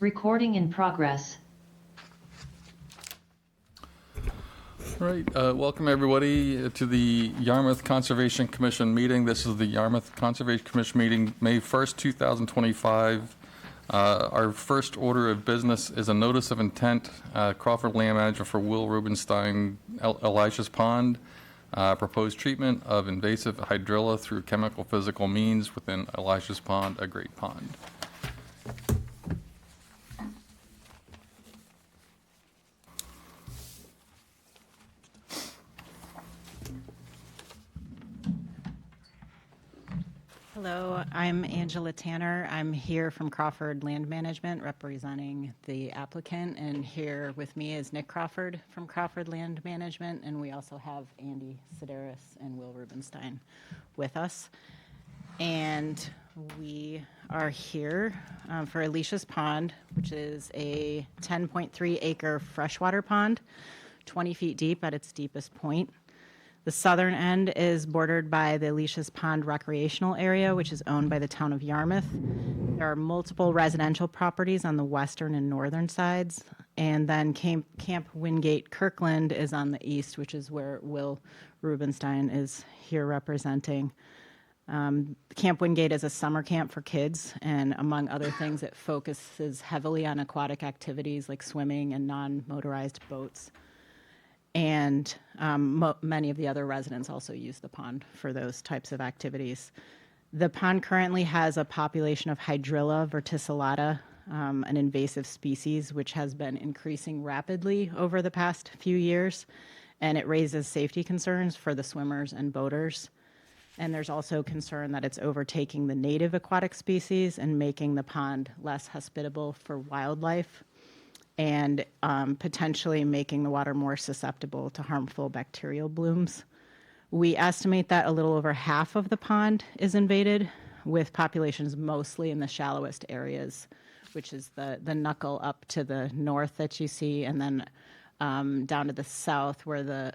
Recording in progress. All right, welcome everybody to the Yarmouth Conservation Commission meeting. This is the Yarmouth Conservation Commission meeting, May 1st, 2025. Our first order of business is a notice of intent, Crawford Land Manager for Will Rubenstein, Elisha's Pond, proposed treatment of invasive hydrilla through chemical physical means within Elisha's Pond, a great pond. Hello, I'm Angela Tanner. I'm here from Crawford Land Management representing the applicant, and here with me is Nick Crawford from Crawford Land Management, and we also have Andy Sedaris and Will Rubenstein with us. And we are here for Elisha's Pond, which is a 10.3 acre freshwater pond, 20 feet deep at its deepest point. The southern end is bordered by the Elisha's Pond Recreational Area, which is owned by the town of Yarmouth. There are multiple residential properties on the western and northern sides. And then Camp Wingate Kirkland is on the east, which is where Will Rubenstein is here representing. Camp Wingate is a summer camp for kids, and among other things, it focuses heavily on aquatic activities like swimming and non-motorized boats. And many of the other residents also use the pond for those types of activities. The pond currently has a population of Hydrilla verticillata, an invasive species which has been increasing rapidly over the past few years, and it raises safety concerns for the swimmers and boaters. And there's also concern that it's overtaking the native aquatic species and making the pond less hospitable for wildlife, and potentially making the water more susceptible to harmful bacterial blooms. We estimate that a little over half of the pond is invaded, with populations mostly in the shallowest areas, which is the knuckle up to the north that you see, and then down to the south where the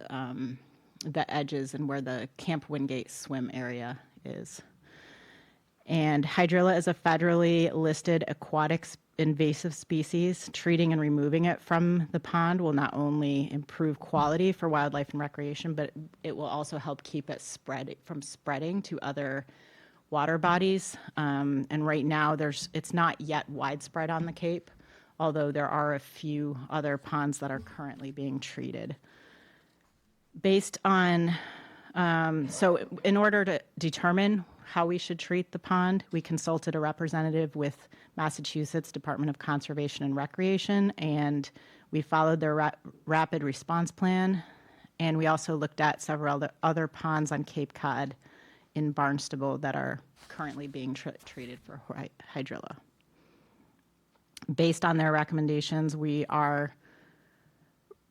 edges and where the Camp Wingate swim area is. And Hydrilla is a federally listed aquatic invasive species. Treating and removing it from the pond will not only improve quality for wildlife and recreation, but it will also help keep it from spreading to other water bodies. And right now, it's not yet widespread on the Cape, although there are a few other ponds that are currently being treated. Based on, so in order to determine how we should treat the pond, we consulted a representative with Massachusetts Department of Conservation and Recreation, and we followed their rapid response plan. And we also looked at several other ponds on Cape Cod in Barnstable that are currently being treated for hydrilla. Based on their recommendations, we are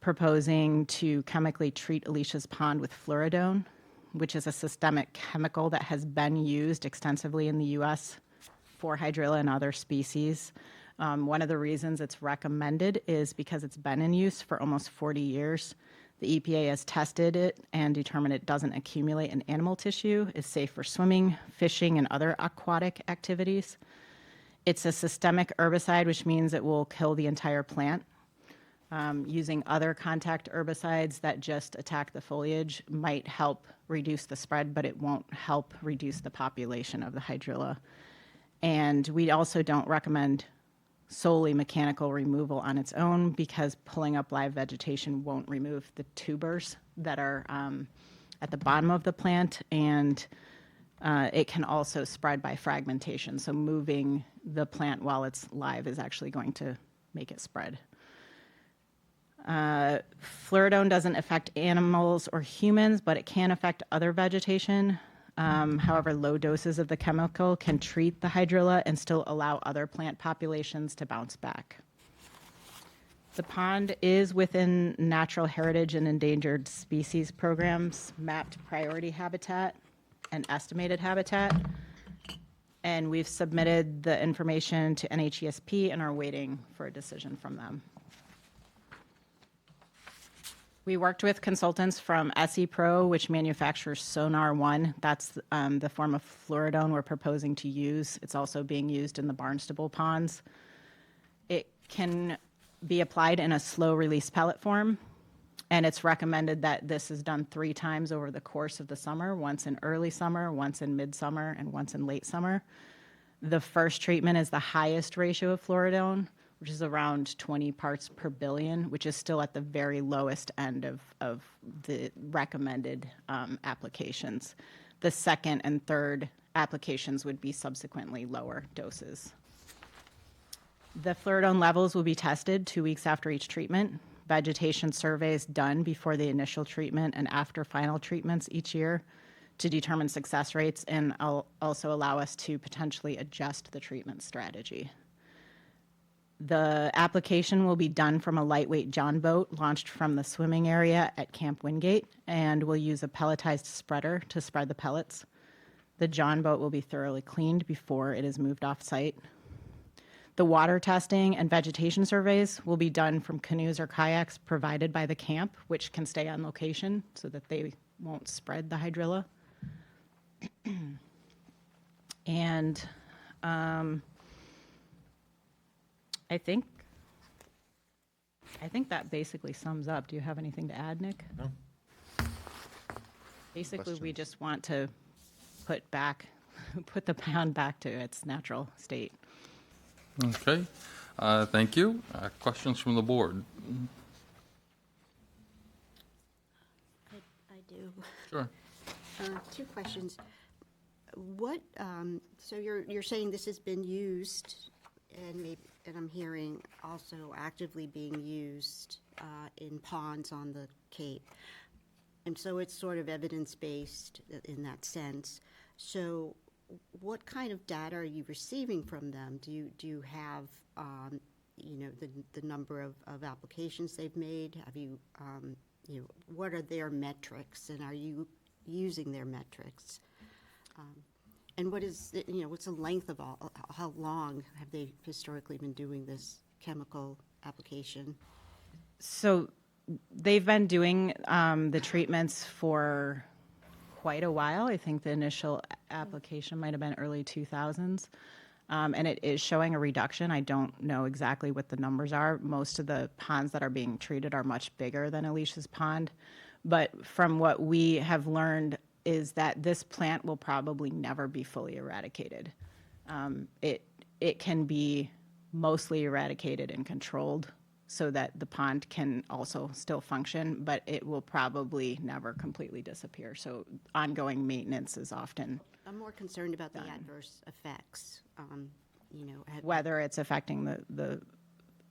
proposing to chemically treat Elisha's Pond with fluoridone, which is a systemic chemical that has been used extensively in the U.S. for hydrilla and other species. One of the reasons it's recommended is because it's been in use for almost 40 years. The EPA has tested it and determined it doesn't accumulate in animal tissue, is safe for swimming, fishing, and other aquatic activities. It's a systemic herbicide, which means it will kill the entire plant. Using other contact herbicides that just attack the foliage might help reduce the spread, but it won't help reduce the population of the hydrilla. And we also don't recommend solely mechanical removal on its own, because pulling up live vegetation won't remove the tubers that are at the bottom of the plant, and it can also spread by fragmentation. So moving the plant while it's live is actually going to make it spread. Fluoridone doesn't affect animals or humans, but it can affect other vegetation. However, low doses of the chemical can treat the hydrilla and still allow other plant populations to bounce back. The pond is within Natural Heritage and Endangered Species programs, mapped priority habitat and estimated habitat. And we've submitted the information to NHESP and are waiting for a decision from them. We worked with consultants from SE Pro, which manufactures Sonar One. That's the form of fluoridone we're proposing to use. It's also being used in the Barnstable ponds. It can be applied in a slow-release pellet form, and it's recommended that this is done 3 times over the course of the summer, once in early summer, once in midsummer, and once in late summer. The first treatment is the highest ratio of fluoridone, which is around 20 parts per billion, which is still at the very lowest end of the recommended applications. The second and third applications would be subsequently lower doses. The fluoridone levels will be tested 2 weeks after each treatment. Vegetation surveys done before the initial treatment and after final treatments each year to determine success rates and also allow us to potentially adjust the treatment strategy. The application will be done from a lightweight John boat launched from the swimming area at Camp Wingate, and we'll use a pelletized spreader to spread the pellets. The John boat will be thoroughly cleaned before it is moved off site. The water testing and vegetation surveys will be done from canoes or kayaks provided by the camp, which can stay on location so that they won't spread the hydrilla. And I think that basically sums up. Do you have anything to add, Nick? No. Basically, we just want to put the pond back to its natural state. Okay, thank you. Questions from the board? I do. Sure. 2 questions. What, so you're saying this has been used, and I'm hearing also actively being used in ponds on the Cape. And so it's sort of evidence-based in that sense. So what kind of data are you receiving from them? Do you have, the number of applications they've made? Have you, what are their metrics, and are you using their metrics? And what's the length of how long have they historically been doing this chemical application? So they've been doing the treatments for quite a while. I think the initial application might have been early 2000s. And it is showing a reduction. I don't know exactly what the numbers are. Most of the ponds that are being treated are much bigger than Alicia's pond. But from what we have learned is that this plant will probably never be fully eradicated. It can be mostly eradicated and controlled so that the pond can also still function, but it will probably never completely disappear. So ongoing maintenance is often I'm more concerned about the adverse effects, whether it's affecting the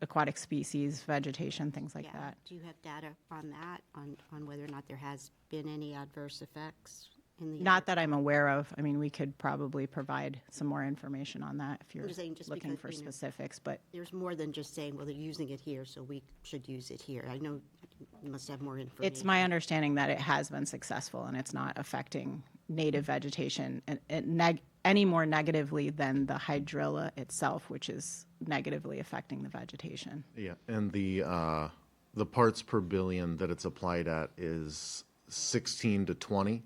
aquatic species, vegetation, things like yeah. that. Do you have data on that, on whether or not there has been any adverse effects in the? Not that I'm aware of. I mean, we could probably provide some more information on that if you're just saying, just looking because, for specifics, but There's more than just saying, well, they're using it here, so we should use it here. I know you must have more information. it's my understanding that it has been successful and it's not affecting native vegetation any more negatively than the hydrilla itself, which is negatively affecting the vegetation. Yeah, and the parts per billion that it's applied at is 16 to 20,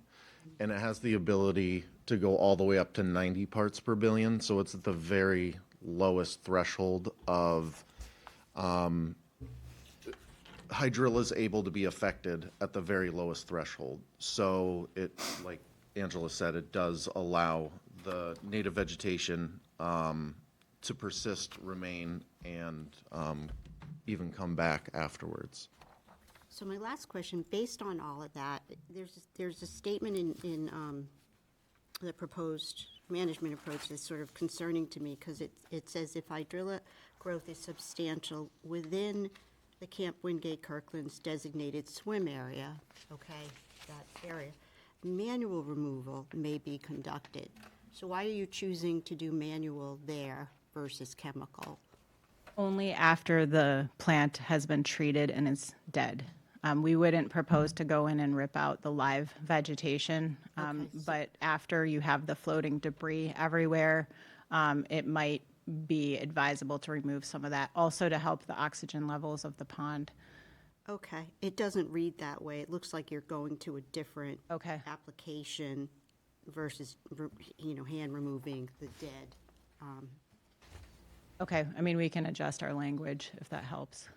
and it has the ability to go all the way up to 90 parts per billion, so it's at the very lowest threshold of hydrilla is able to be affected at the very lowest threshold. So it, like Angela said, it does allow the native vegetation to persist, remain, and even come back afterwards. So my last question, based on all of that, there's a statement in the proposed management approach that's sort of concerning to me, because it says if hydrilla growth is substantial within the Camp Wingate Kirkland's designated swim area, okay, that area, manual removal may be conducted. So why are you choosing to do manual there versus chemical? Only after the plant has been treated and is dead. We wouldn't propose to go in and rip out the live vegetation, but after you have the floating debris everywhere, it might be advisable to remove some of that, also to help the oxygen levels of the pond. Okay, it doesn't read that way. It looks like you're going to a different Okay. application versus, hand removing the dead. Okay, I mean, we can adjust our language if that helps.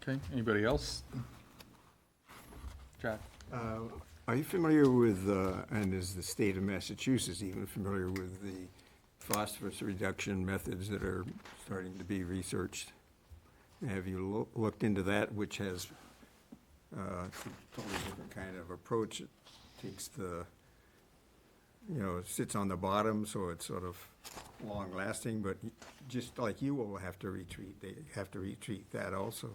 Okay, anybody else? Jack? Are you familiar with, and is the state of Massachusetts even familiar with the phosphorus reduction methods that are starting to be researched? Have you looked into that, which has a totally different kind of approach? It takes the, it sits on the bottom, so it's sort of long-lasting, but just like you will have to retreat, they have to retreat that also.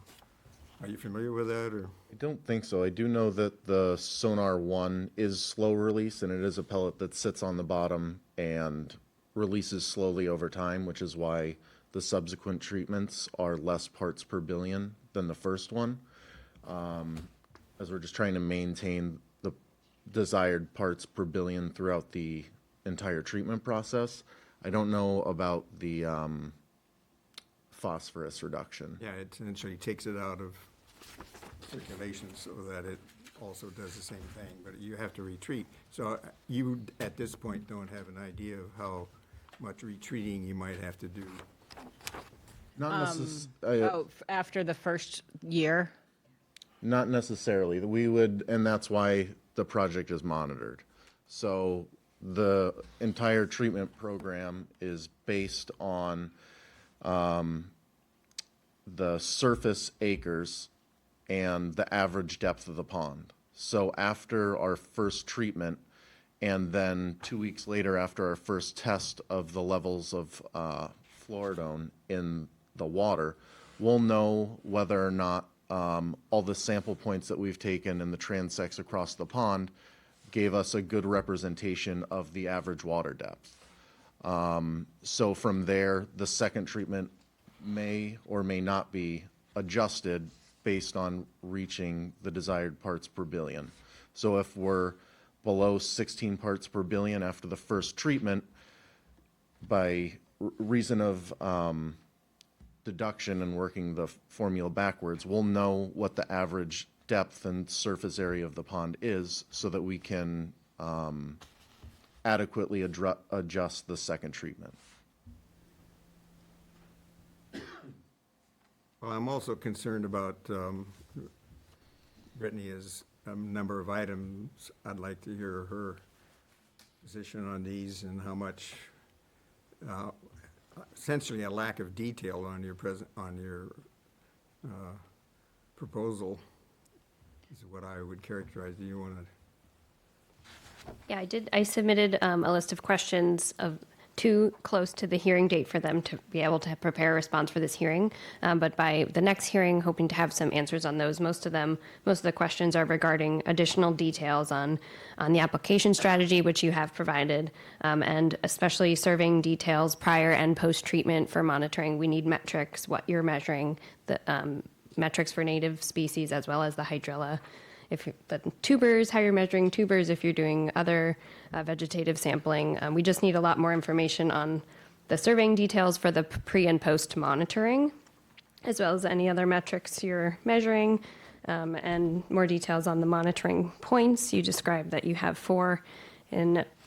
Are you familiar with that, or? I don't think so. I do know that the Sonar 1 is slow release, and it is a pellet that sits on the bottom and releases slowly over time, which is why the subsequent treatments are less parts per billion than the first one, as we're just trying to maintain the desired parts per billion throughout the entire treatment process. I don't know about the phosphorus reduction. Yeah, it essentially takes it out of circulation so that it also does the same thing, but you have to retreat. So you, at this point, don't have an idea of how much retreating you might have to do. After the first year? Not necessarily. We would, and that's why the project is monitored. So the entire treatment program is based on the surface acres and the average depth of the pond. So after our first treatment, and then 2 weeks later after our first test of the levels of fluoridone in the water, we'll know whether or not all the sample points that we've taken and the transects across the pond gave us a good representation of the average water depth. So from there, the second treatment may or may not be adjusted based on reaching the desired parts per billion. So if we're below 16 parts per billion after the first treatment, by reason of deduction and working the formula backwards, we'll know what the average depth and surface area of the pond is so that we can adequately adjust the second treatment. Well, I'm also concerned about, Brittany has a number of items. I'd like to hear her position on these and how much, essentially a lack of detail on your proposal is what I would characterize. Do you want to? Yeah, I did. I submitted a list of questions of too close to the hearing date for them to be able to prepare a response for this hearing. But by the next hearing, hoping to have some answers on those. Most of the questions are regarding additional details on the application strategy, which you have provided, and especially surveying details prior and post treatment for monitoring. We need metrics, what you're measuring, the metrics for native species as well as the hydrilla. If the tubers, how you're measuring tubers, if you're doing other vegetative sampling. We just need a lot more information on the surveying details for the pre and post monitoring, as well as any other metrics you're measuring, and more details on the monitoring points. You described that you have 4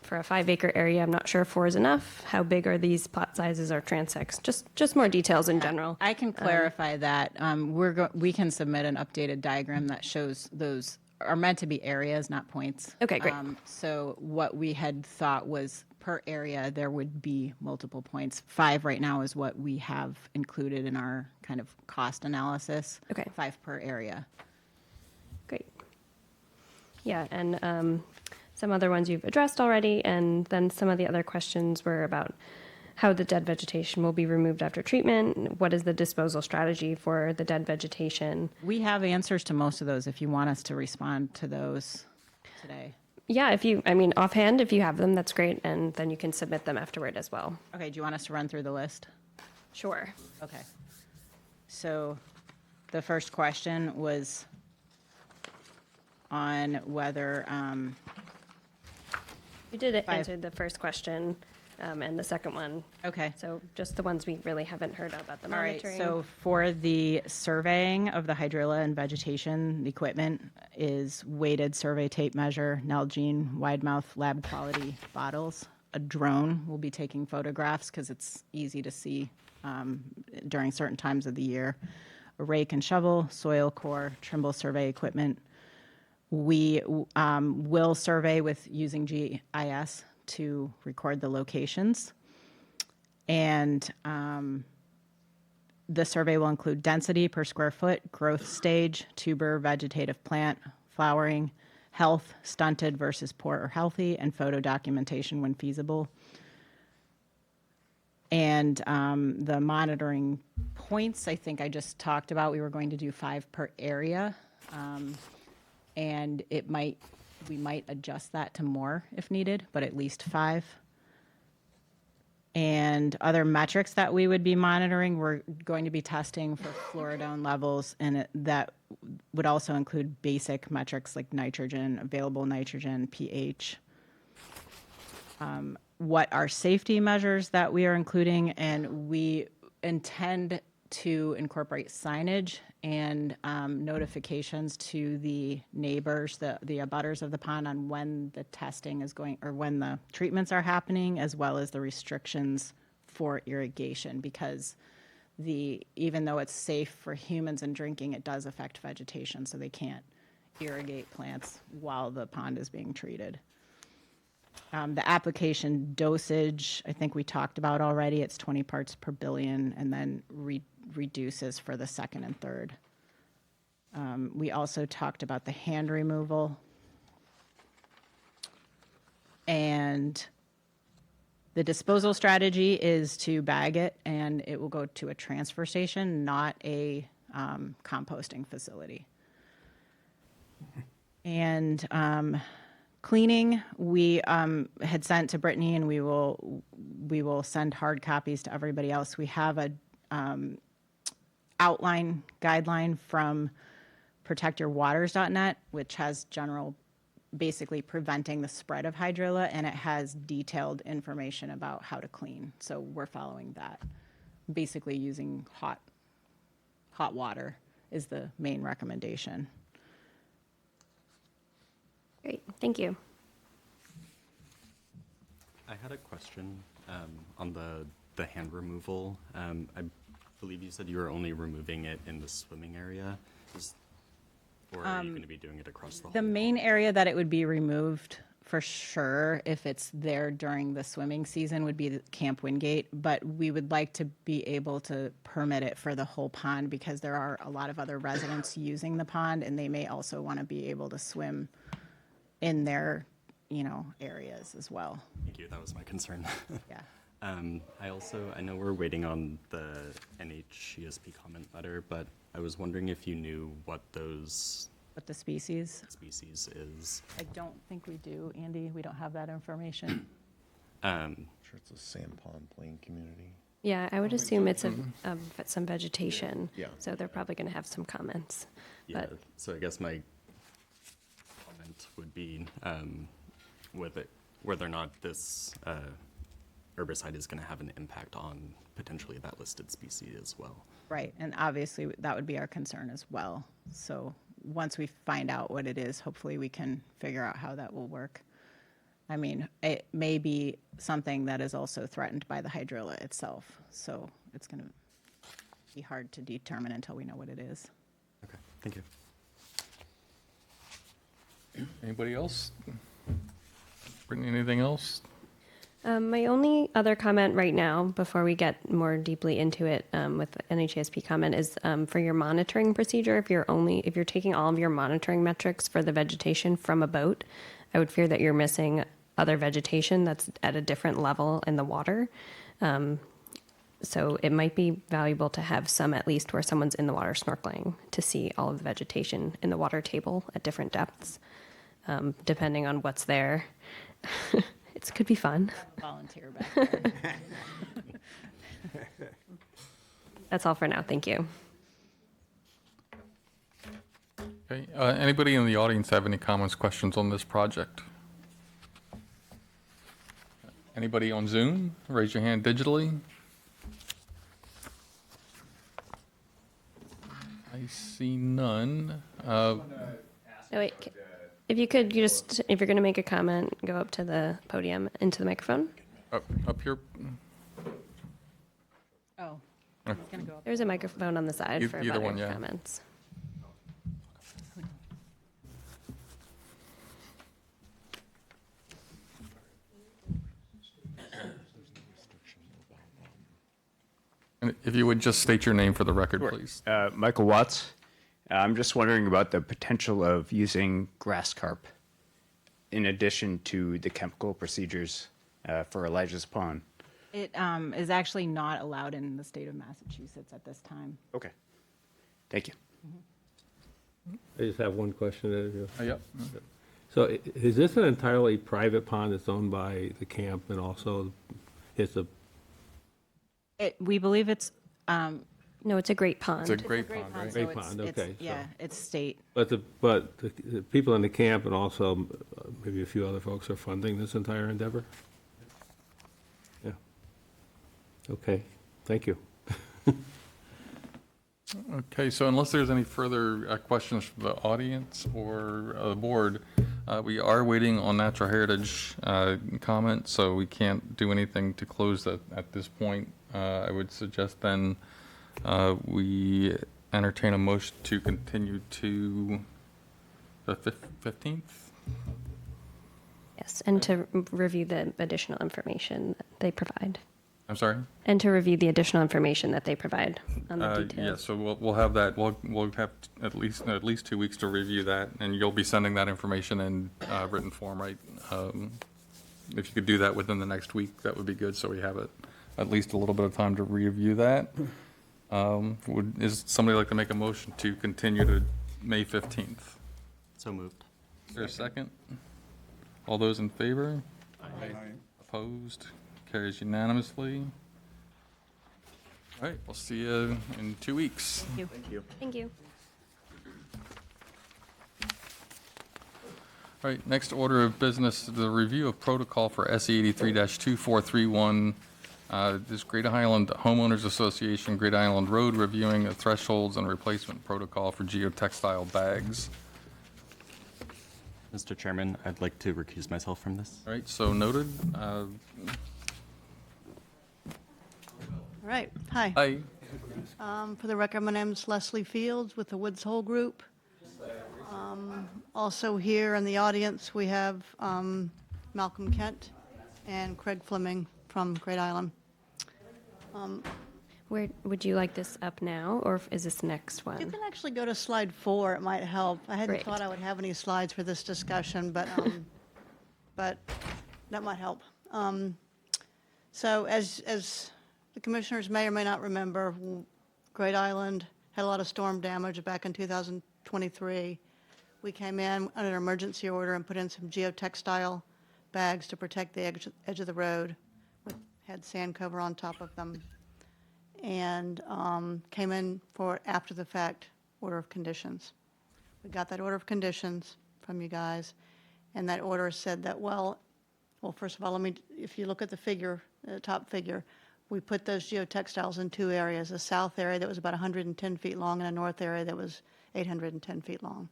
for a 5-acre area. I'm not sure if 4 is enough. How big are these plot sizes or transects? Just more details in general. I can clarify that. We can submit an updated diagram that shows those are meant to be areas, not points. Okay, great. So what we had thought was per area, there would be multiple points. 5 right now is what we have included in our kind of cost analysis. Okay. 5 per area. Great. Yeah, and some other ones you've addressed already, and then some of the other questions were about how the dead vegetation will be removed after treatment. What is the disposal strategy for the dead vegetation? We have answers to most of those if you want us to respond to those today. Yeah, offhand, if you have them, that's great, and then you can submit them afterward as well. Okay, do you want us to run through the list? Sure. Okay. So the first question was on whether, You did answer the first question, and the second one. okay. So just the ones we really haven't heard about the All right, monitoring. so for the surveying of the hydrilla and vegetation, the equipment is weighted survey tape measure, Nalgene, wide mouth lab quality bottles. a drone will be taking photographs because it's easy to see during certain times of the year. A rake and shovel, soil core, Trimble survey equipment. We will survey with using GIS to record the locations. And the survey will include density per square foot, growth stage, tuber, vegetative plant, flowering, health, stunted versus poor or healthy, and photo documentation when feasible. And the monitoring points, I think I just talked about, we were going to do 5 per area. And we might adjust that to more if needed, but at least 5. And other metrics that we would be monitoring, we're going to be testing for fluoridone levels, and that would also include basic metrics like nitrogen, available nitrogen, pH. What are safety measures that we are including, and we intend to incorporate signage and notifications to the neighbors, the abutters of the pond, on when the testing is going, or when the treatments are happening, as well as the restrictions for irrigation, because even though it's safe for humans and drinking, it does affect vegetation, so they can't irrigate plants while the pond is being treated. The application dosage, I think we talked about already. It's 20 parts per billion, and then reduces for the second and third. We also talked about the hand removal. And the disposal strategy is to bag it, and it will go to a transfer station, not a composting facility. And cleaning, we had sent to Brittany, and we will send hard copies to everybody else. We have a outline guideline from protectyourwaters.net, which has basically preventing the spread of hydrilla, and it has detailed information about how to clean. So we're following that. Basically using hot water is the main recommendation. Great, thank you. I had a question on the hand removal. I believe you said you were only removing it in the swimming area. Or are you going to be doing it across the whole? The main area that it would be removed for sure, if it's there during the swimming season, would be the Camp Wingate, but we would like to be able to permit it for the whole pond, because there are a lot of other residents using the pond, and they may also want to be able to swim in their, areas as well. Thank you, that was my concern. Yeah. I know we're waiting on the NHESP comment letter, but I was wondering if you knew what those But the species, species is. I don't think we do, Andy. We don't have that information. Sure, it's a sand pond plain community. Yeah, I would assume it's some vegetation. Yeah. So they're probably going to have some comments. Yeah, But so I guess my comment would be whether or not this herbicide is going to have an impact on potentially that listed species as well. Right, and obviously that would be our concern as well. So once we find out what it is, hopefully we can figure out how that will work. I mean, it may be something that is also threatened by the hydrilla itself, so it's going to be hard to determine until we know what it is. Okay, thank you. Anybody else? Brittany, anything else? my only other comment right now, before we get more deeply into it with the NHESP comment, is for your monitoring procedure. If you're taking all of your monitoring metrics for the vegetation from a boat, I would fear that you're missing other vegetation that's at a different level in the water. So it might be valuable to have some, at least where someone's in the water snorkeling, to see all of the vegetation in the water table at different depths, depending on what's there. It could be fun. Volunteer back there. That's all for now. Thank you. Okay, anybody in the audience have any comments, questions on this project? Anybody on Zoom? Raise your hand digitally. I see none. Oh, wait. If you could, if you're going to make a comment, go up to the podium, into the microphone. Up here, Oh, I was going to go up. There's a microphone on the side for Either one, butter yeah. comments. and if you would just state your name for the record, please. Michael Watts. I'm just wondering about the potential of using grass carp in addition to the chemical procedures for Elijah's Pond. It is actually not allowed in the state of Massachusetts at this time. Okay. Thank you. I just have one question. Yep. So is this an entirely private pond that's owned by the camp and also it's a, We believe it's. No, it's a great pond. It's a great pond, right? so Great it's- pond, it's- okay, so- Yeah, it's state. but the people in the camp and also maybe a few other folks are funding this entire endeavor? Yeah. Okay, thank you. Okay, so unless there's any further questions from the audience or the board, we are waiting on natural heritage comment, so we can't do anything to close that at this point. I would suggest then we entertain a motion to continue to the 15th? Yes, and to review the additional information that they provide. I'm sorry? And to review the additional information that they provide on the Yeah, details. so we'll have that, we'll have at least 2 weeks to review that, and you'll be sending that information in written form, right? If you could do that within the next week, that would be good, so we have it, at least a little bit of time to review that. Is somebody like to make a motion to continue to May 15th? So moved. Is there a second? All those in favor? Aye. Opposed? Carries unanimously. All right, we'll see you in 2 weeks. Thank you. All right, next order of business, the review of protocol for SE 83-2431. This Great Island Homeowners Association, Great Island Road, reviewing the thresholds and replacement protocol for geotextile bags. Mr. Chairman, I'd like to recuse myself from this. All right, so noted. All right, hi. Aye. For the record, my name is Leslie Fields with the Woods Hole Group. Also here in the audience, we have Malcolm Kent and Craig Fleming from Great Island. Where, would you like this up now, or is this next You one? can actually go to slide 4, it might help. I hadn't Great. thought I would have any slides for this discussion, but that might help. So as the commissioners may or may not remember, Great Island had a lot of storm damage back in 2023. We came in under an emergency order and put in some geotextile bags to protect the edge of the road, had sand cover on top of them, and came in for after-the-fact order of conditions. We got that order of conditions from you guys, and that order said that, well, first of all, if you look at the figure, the top figure, we put those geotextiles in 2 areas, a south area that was about 110 feet long and a north area that was 810 feet long.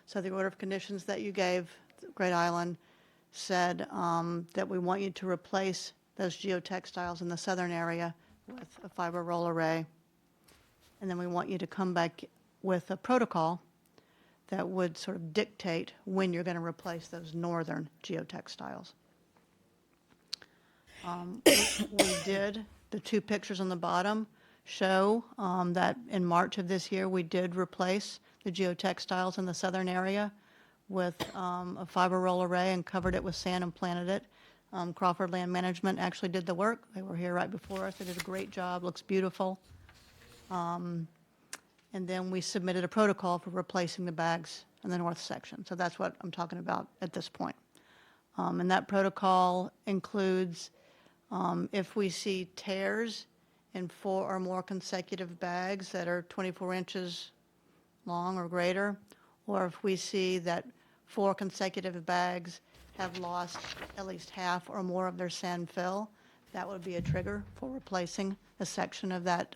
So the order of conditions that you gave Great Island said that we want you to replace those geotextiles in the southern area with a fiber roll array. And then we want you to come back with a protocol that would sort of dictate when you're going to replace those northern geotextiles. We did, the 2 pictures on the bottom show that in March of this year, we did replace the geotextiles in the southern area with a fiber roll array and covered it with sand and planted it. Crawford Land Management actually did the work. They were here right before us. They did a great job, looks beautiful. And then we submitted a protocol for replacing the bags in the north section. So that's what I'm talking about at this point. And that protocol includes if we see tears in 4 or more consecutive bags that are 24 inches long or greater, or if we see that 4 consecutive bags have lost at least half or more of their sand fill, that would be a trigger for replacing a section of that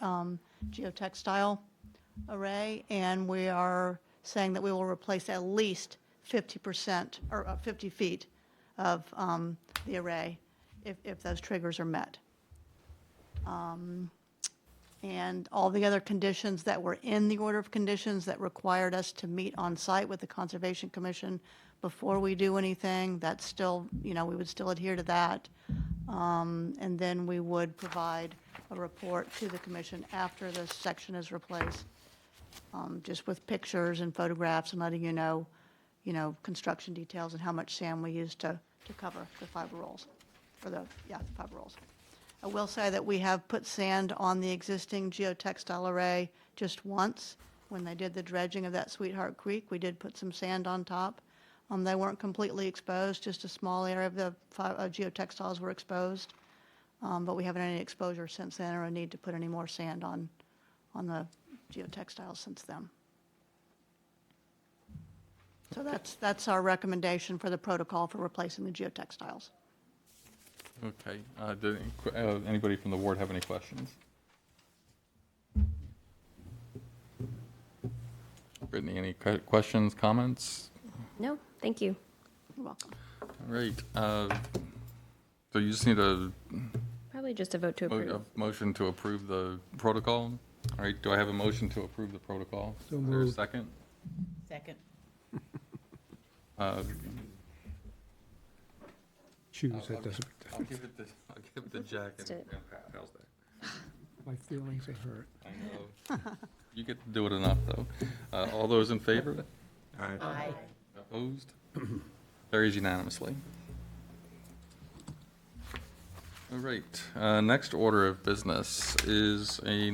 geotextile array. And we are saying that we will replace at least 50% or 50 feet of the array. if those triggers are met. And all the other conditions that were in the order of conditions that required us to meet on site with the Conservation Commission before we do anything, that's still, we would still adhere to that. And then we would provide a report to the commission after the section is replaced, just with pictures and photographs and letting you know, construction details and how much sand we used to cover the fiber rolls, the fiber rolls. I will say that we have put sand on the existing geotextile array just once. When they did the dredging of that Sweetheart Creek, we did put some sand on top. They weren't completely exposed, just a small area of the geotextiles were exposed. But we haven't had any exposure since then or a need to put any more sand on the geotextiles since then. So that's our recommendation for the protocol for replacing the geotextiles. Okay. Did anybody from the board have any questions? Brittany, any questions, comments? No, thank you. You're welcome. All right. So you just need a Probably just a vote to approve. motion to approve the protocol. All right. Do I have a motion to approve the protocol? So Is there a moved. second? Second. Choose, that doesn't, I'll give it to Jack and it. Pat. How's that? my feelings are hurt. I know. You get to do it enough, though. All those in favor? Aye. Opposed? Carries unanimously. All right, next order of business is a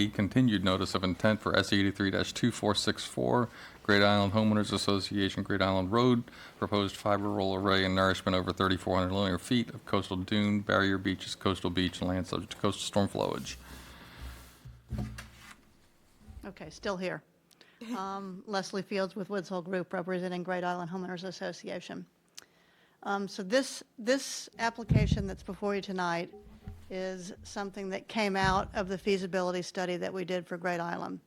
continued notice of intent for SE 83-2464, Great Island Homeowners Association, Great Island Road, proposed fiber roll array and nourishment over 3,400 linear feet of coastal dune, barrier beaches, coastal beach, and land subject to coastal storm flowage. Okay, still here. Leslie Fields with Woods Hole Group, representing Great Island Homeowners Association. So this application that's before you tonight is something that came out of the feasibility study that we did for Great Island.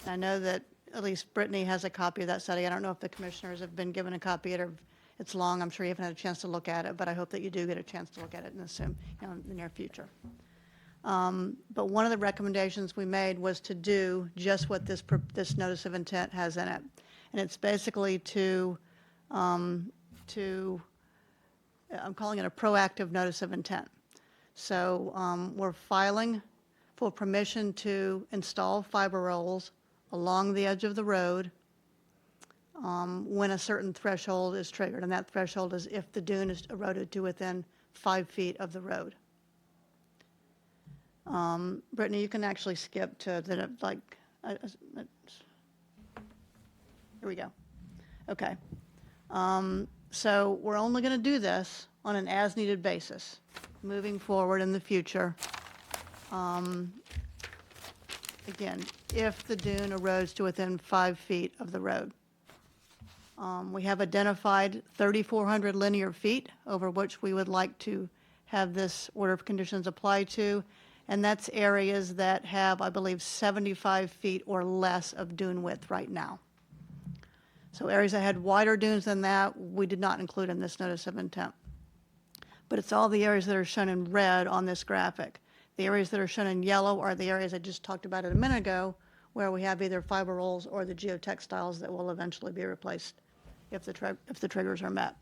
I know that at least Brittany has a copy of that study. I don't know if the commissioners have been given a copy of it, or it's long. I'm sure you haven't had a chance to look at it, but I hope that you do get a chance to look at it in the near future. But one of the recommendations we made was to do just what this notice of intent has in it. And it's basically I'm calling it a proactive notice of intent. So we're filing for permission to install fiber rolls along the edge of the road when a certain threshold is triggered. And that threshold is if the dune is eroded to within 5 feet of the road. Brittany, you can actually skip to the, here we go. Okay. So we're only going to do this on an as-needed basis, moving forward in the future. Again, if the dune erodes to within 5 feet of the road. We have identified 3,400 linear feet over which we would like to have this order of conditions apply to, and that's areas that have, I believe, 75 feet or less of dune width right now. So areas that had wider dunes than that, we did not include in this notice of intent. But it's all the areas that are shown in red on this graphic. The areas that are shown in yellow are the areas I just talked about a minute ago, where we have either fiber rolls or the geotextiles that will eventually be replaced if the triggers are met.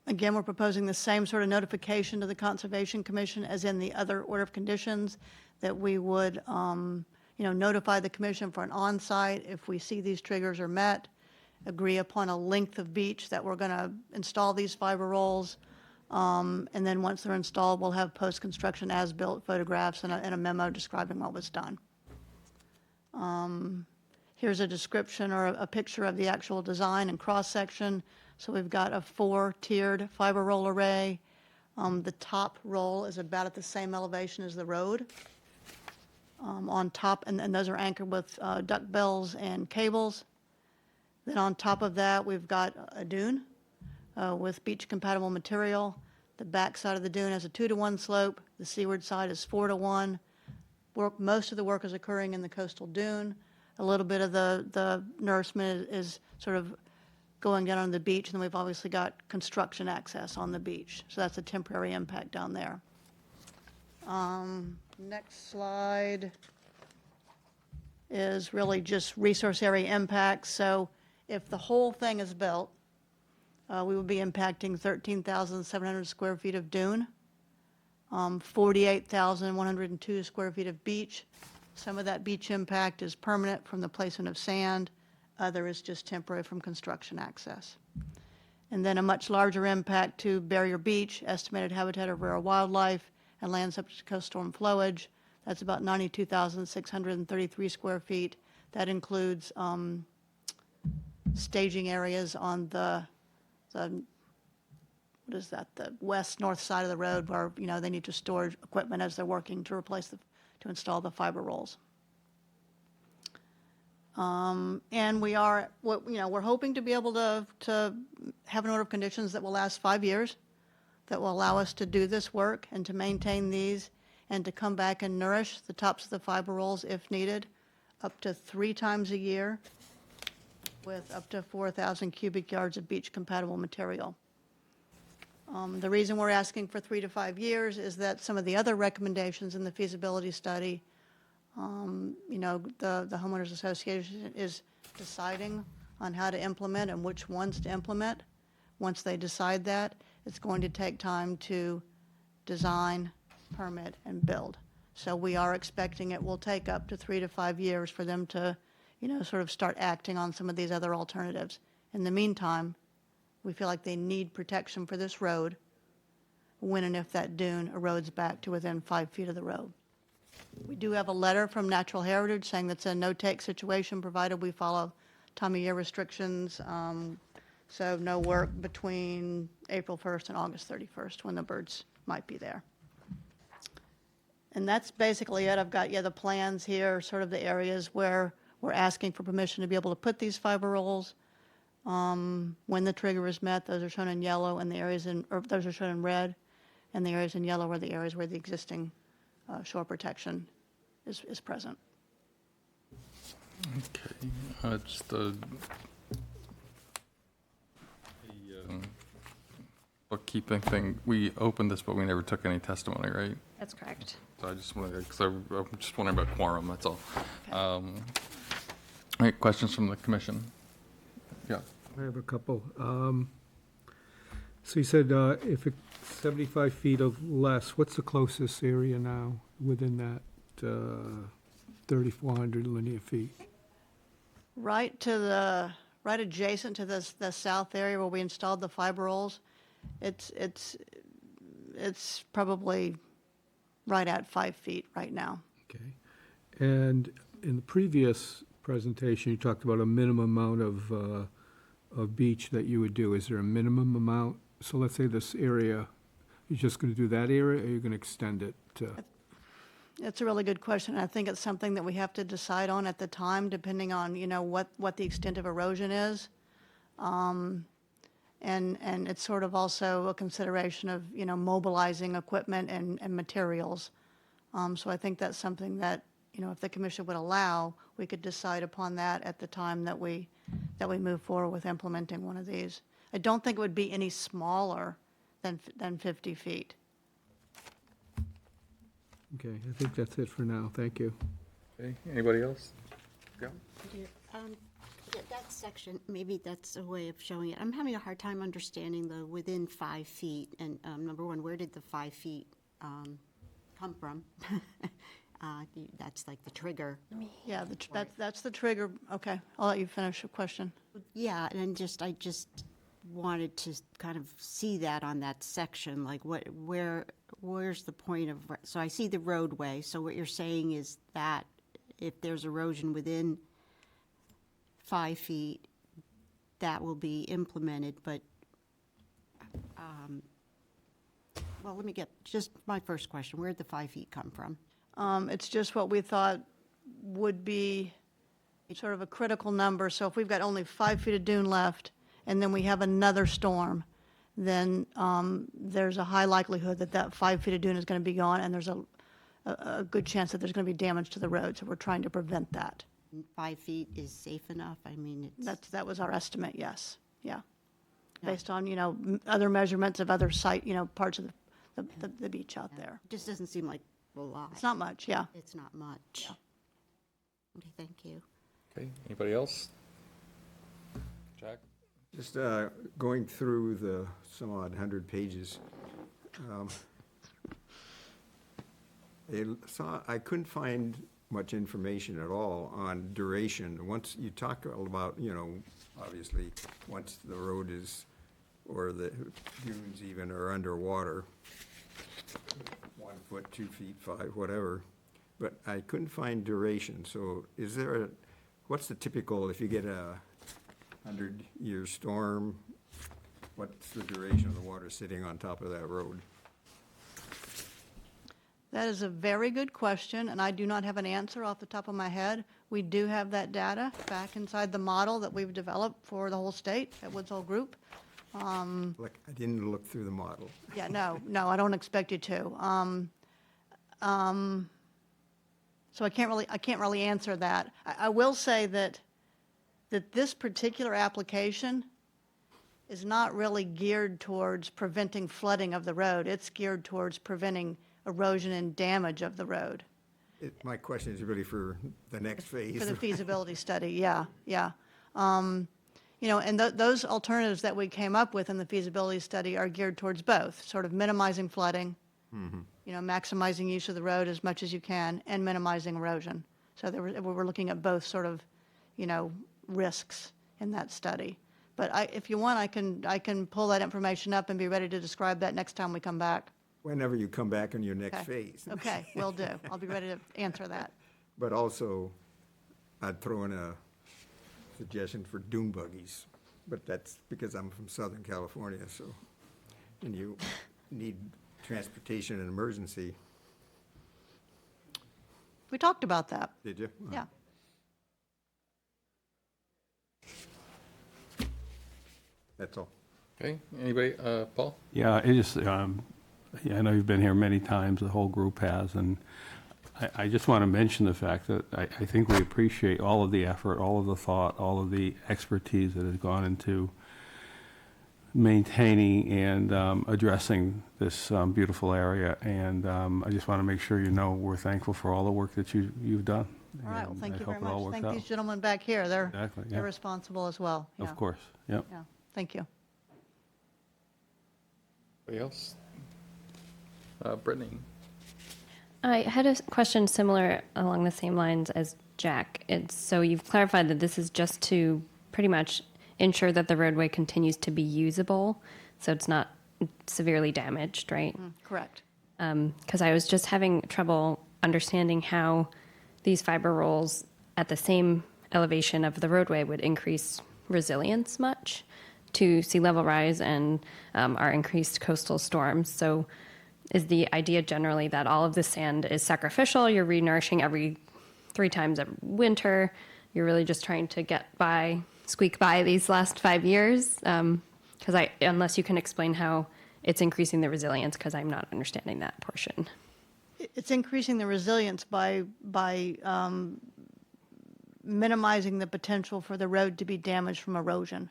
Again, we're proposing the same sort of notification to the Conservation Commission as in the other order of conditions, that we would notify the commission for an on-site if we see these triggers are met, agree upon a length of beach that we're going to install these fiber rolls, and then once they're installed, we'll have post-construction as-built photographs and a memo describing what was done. Here's a description or a picture of the actual design and cross-section. So we've got a 4-tiered fiber roll array. The top roll is about at the same elevation as the road. On top, and those are anchored with duck bells and cables. Then on top of that, we've got a dune with beach-compatible material. The back side of the dune has a 2-to-1 slope. The seaward side is 4-to-1. Most of the work is occurring in the coastal dune. A little bit of the nourishment is sort of going down on the beach, and then we've obviously got construction access on the beach. So that's a temporary impact down there. Next slide is really just resource area impacts. So if the whole thing is built, we would be impacting 13,700 square feet of dune, 48,102 square feet of beach. Some of that beach impact is permanent from the placement of sand. Other is just temporary from construction access. And then a much larger impact to Barrier Beach, estimated habitat of rare wildlife, and land subject to coastal storm flowage. That's about 92,633 square feet. That includes staging areas on the what is that, the west-north side of the road where, you know, they need to store equipment as they're working to to install the fiber rolls. And we are, we're hoping to be able to have an order of conditions that will last 5 years, that will allow us to do this work and to maintain these and to come back and nourish the tops of the fiber rolls if needed, up to 3 times a year with up to 4,000 cubic yards of beach-compatible material. The reason we're asking for 3 to 5 years is that some of the other recommendations in the feasibility study, the homeowners association is deciding on how to implement and which ones to implement. Once they decide that, it's going to take time to design, permit, and build. So we are expecting it will take up to 3 to 5 years for them to, sort of start acting on some of these other alternatives. In the meantime, we feel like they need protection for this road when and if that dune erodes back to within 5 feet of the road. We do have a letter from Natural Heritage saying that's a no-take situation, provided we follow time of year restrictions. So no work between April 1st and August 31st, when the birds might be there. And that's basically it. I've got, the plans here, sort of the areas where we're asking for permission to be able to put these fiber rolls. When the trigger is met, those are shown in yellow, and those are shown in red, and the areas in yellow are the areas where the existing shore protection is present. Okay, just the bookkeeping thing, we opened this, but we never took any testimony, right? That's correct. So I just wanted, because I'm just wondering about quorum, that's all. All right, questions from the commission? Yeah. I have a couple. So you said if it's 75 feet or less, what's the closest area now within that 3,400 linear feet? Right adjacent to the south area where we installed the fiber rolls, it's probably right at 5 feet right now. Okay. And in the previous presentation, you talked about a minimum amount of beach that you would do. Is there a minimum amount? So let's say this area, you're just going to do that area, or you're going to extend it to? It's a really good question. I think it's something that we have to decide on at the time, depending on, what the extent of erosion is. And it's sort of also a consideration of, mobilizing equipment and materials. So I think that's something that, if the commission would allow, we could decide upon that at the time that we move forward with implementing one of these. I don't think it would be any smaller than 50 feet. Okay, I think that's it for now. Thank you. Okay, anybody else? Yeah. That section, maybe that's a way of showing it. I'm having a hard time understanding the within 5 feet. And number one, where did the 5 feet come from? That's like the trigger. Yeah, that's the trigger. Okay, I'll let you finish your question. Yeah, and I just wanted to kind of see that on that section, like where's the point of, so I see the roadway. So what you're saying is that if there's erosion within 5 feet, that will be implemented, but, well, let me get, just my first question, where'd the 5 feet come from? It's just what we thought would be sort of a critical number. So if we've got only 5 feet of dune left, and then we have another storm, then there's a high likelihood that 5 feet of dune is going to be gone, and there's a good chance that there's going to be damage to the road. So we're trying to prevent that. 5 feet is safe enough? I mean, it's... That was our estimate, yes. yeah. Based on, other measurements of other site, parts of the beach out there. Just doesn't seem like a lot. It's not much, yeah. It's not much. Okay, thank you. Okay, anybody else? Jack? Just going through the some odd 100 pages, I couldn't find much information at all on duration. Once you talk about, obviously, once the road is, or the dunes even are underwater, 1 foot, 2 feet, 5, whatever, but I couldn't find duration. So is there what's the typical, if you get a 100-year storm, what's the duration of the water sitting on top of that road? That is a very good question, and I do not have an answer off the top of my head. We do have that data back inside the model that we've developed for the whole state at Woods Hole Group. Like, I didn't look through the model. Yeah, no, I don't expect you to. So I can't really answer that. I will say that this particular application is not really geared towards preventing flooding of the road. It's geared towards preventing erosion and damage of the road. My question is really for the next phase. For the feasibility study, yeah. And those alternatives that we came up with in the feasibility study are geared towards both, sort of minimizing flooding, maximizing use of the road as much as you can, and minimizing erosion. So we were looking at both sort of, risks in that study. But if you want, I can pull that information up and be ready to describe that next time we come back. Whenever you come back in your next Okay. phase. Okay, will do. I'll be ready to answer that. But also, I'd throw in a suggestion for dune buggies, but that's because I'm from Southern California, so, and you need transportation in emergency. We talked about that. Did you? Yeah. That's all. Okay, anybody, Paul? Yeah, it just, I know you've been here many times, the whole group has, and I just want to mention the fact that I think we appreciate all of the effort, all of the thought, all of the expertise that has gone into maintaining and addressing this beautiful area. And I just want to make sure we're thankful for all the work that you've done. All right, well, And thank I you hope very it all much. works Thank these out. gentlemen back here. Exactly, yeah. They're responsible as well. Yeah. Of course, yep. Yeah, thank you. Anybody else? Brittany? I had a question similar along the same lines as Jack. So you've clarified that this is just to pretty much ensure that the roadway continues to be usable, so it's not severely damaged, right? Correct. Because I was just having trouble understanding how these fiber rolls at the same elevation of the roadway would increase resilience much to sea level rise and our increased coastal storms. So is the idea generally that all of the sand is sacrificial? You're renourishing every 3 times a winter. You're really just trying to squeak by these last 5 years? Because unless you can explain how it's increasing the resilience, because I'm not understanding that portion. It's increasing the resilience by minimizing the potential for the road to be damaged from erosion.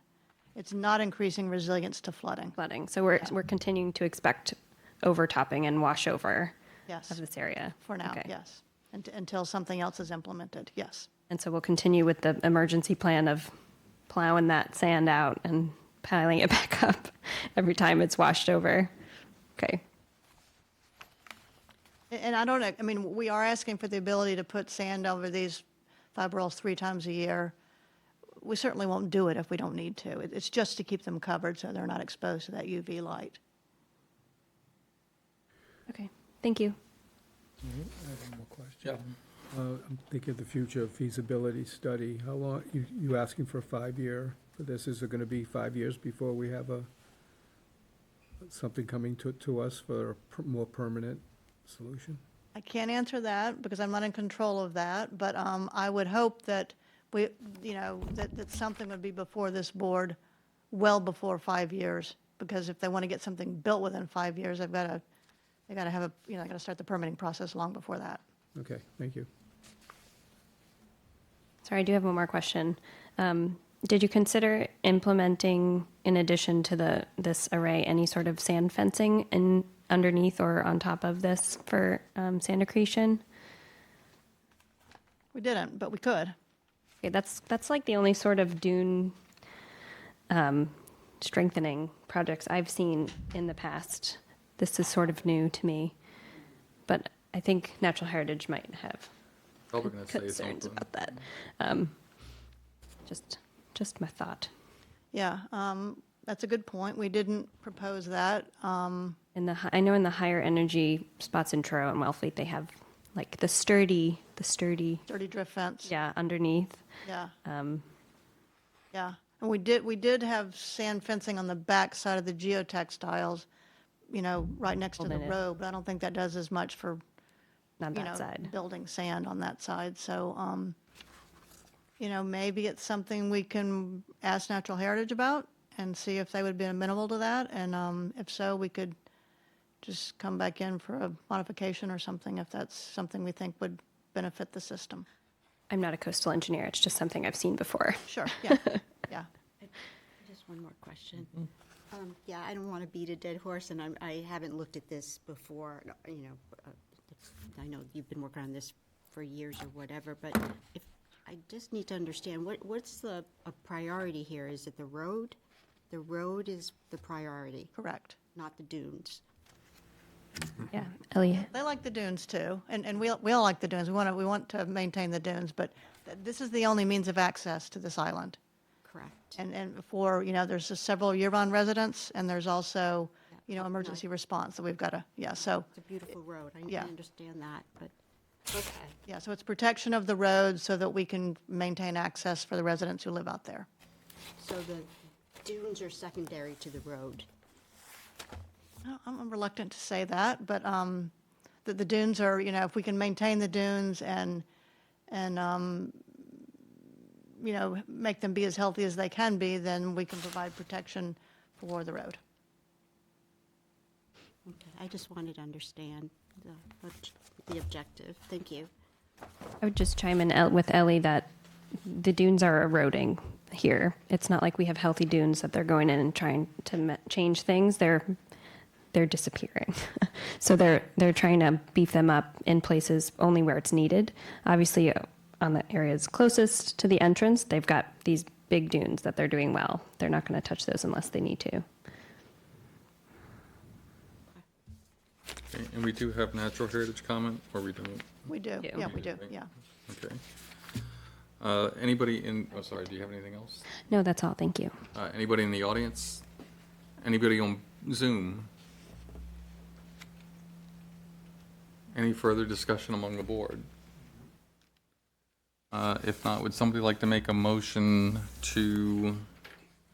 It's not increasing resilience to flooding. Flooding. So we're continuing to expect overtopping and washover Yes. of this area. For now, Okay. yes. Until something else is implemented, yes. And so we'll continue with the emergency plan of plowing that sand out and piling it back up every time it's washed over. Okay. And I don't know, I mean, we are asking for the ability to put sand over these fiber rolls 3 times a year. We certainly won't do it if we don't need to. It's just to keep them covered so they're not exposed to that UV light. Okay. Thank you. Yeah. I'm thinking of the future feasibility study. How long, you asking for a 5-year for this? Is it going to be 5 years before we have something coming to us for a more permanent solution? I can't answer that because I'm not in control of that, but I would hope that that something would be before this board well before 5 years, because if they want to get something built within 5 years, they got to have got to start the permitting process long before that. Okay, thank you. Sorry, I do have one more question. Did you consider implementing, in addition to this array, any sort of sand fencing underneath or on top of this for sand accretion? We didn't, but we could. Okay, that's like the only sort of dune strengthening projects I've seen in the past. This is sort of new to me, but I think Natural Heritage might have Probably gonna say concerns something. about that. Just my thought. Yeah, that's a good point. We didn't propose that. I know in the higher energy spots in Truro and Wellfleet, they have like the sturdy, Dirty drift fence. yeah, underneath. Yeah. Yeah, and we did have sand fencing on the back side of the geotextiles, right next to the Holding it. road, but I don't think that does as much for, Not that side. building sand on that side. So, maybe it's something we can ask Natural Heritage about and see if they would be amenable to that. And if so, we could just come back in for a modification or something if that's something we think would benefit the system. I'm not a coastal engineer. It's just something I've seen before. Sure, yeah, yeah. Just one more question. Yeah, I don't want to beat a dead horse, and I haven't looked at this before, I know you've been working on this for years or whatever, but if, I just need to understand, what's a priority here? Is it the road? The road is the priority, Correct. not the dunes. Yeah, Ellie. They like the dunes too, and we all like the dunes. We want to maintain the dunes, but this is the only means of access to this island. Correct. And for, there's just several year-round residents, and there's also, Yeah. emergency response that we've got to, so, It's a beautiful road. I Yeah. understand that, but, okay. yeah, so it's protection of the road so that we can maintain access for the residents who live out there. So the dunes are secondary to the road. I'm reluctant to say that, but the dunes are, if we can maintain the dunes and make them be as healthy as they can be, then we can provide protection for the road. Okay, I just wanted to understand the objective. Thank you. I would just chime in with Ellie that the dunes are eroding here. It's not like we have healthy dunes that they're going in and trying to change things. They're disappearing. So they're trying to beef them up in places only where it's needed. Obviously, on the areas closest to the entrance, they've got these big dunes that they're doing well. They're not going to touch those unless they need to. Okay, and we do have natural heritage comment, or we don't? We do, Do. yeah, we do, yeah. Okay. Anybody sorry, do you have anything else? No, that's all. Thank you. Anybody in the audience? Anybody on Zoom? Any further discussion among the board? If not, would somebody like to make a motion to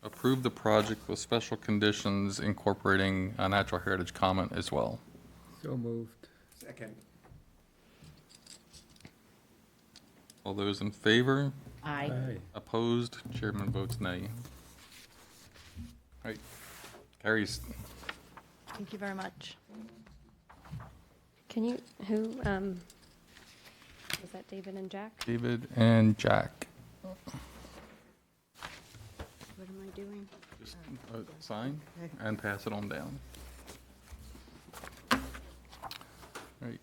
approve the project with special conditions incorporating a natural heritage comment as well? So moved. Second. All those in favor? Aye. Opposed? Chairman votes nay. All right, carries. Thank you very much. Can you, was that David and Jack? David and Jack. What am I doing? Just sign and pass it on down. All right,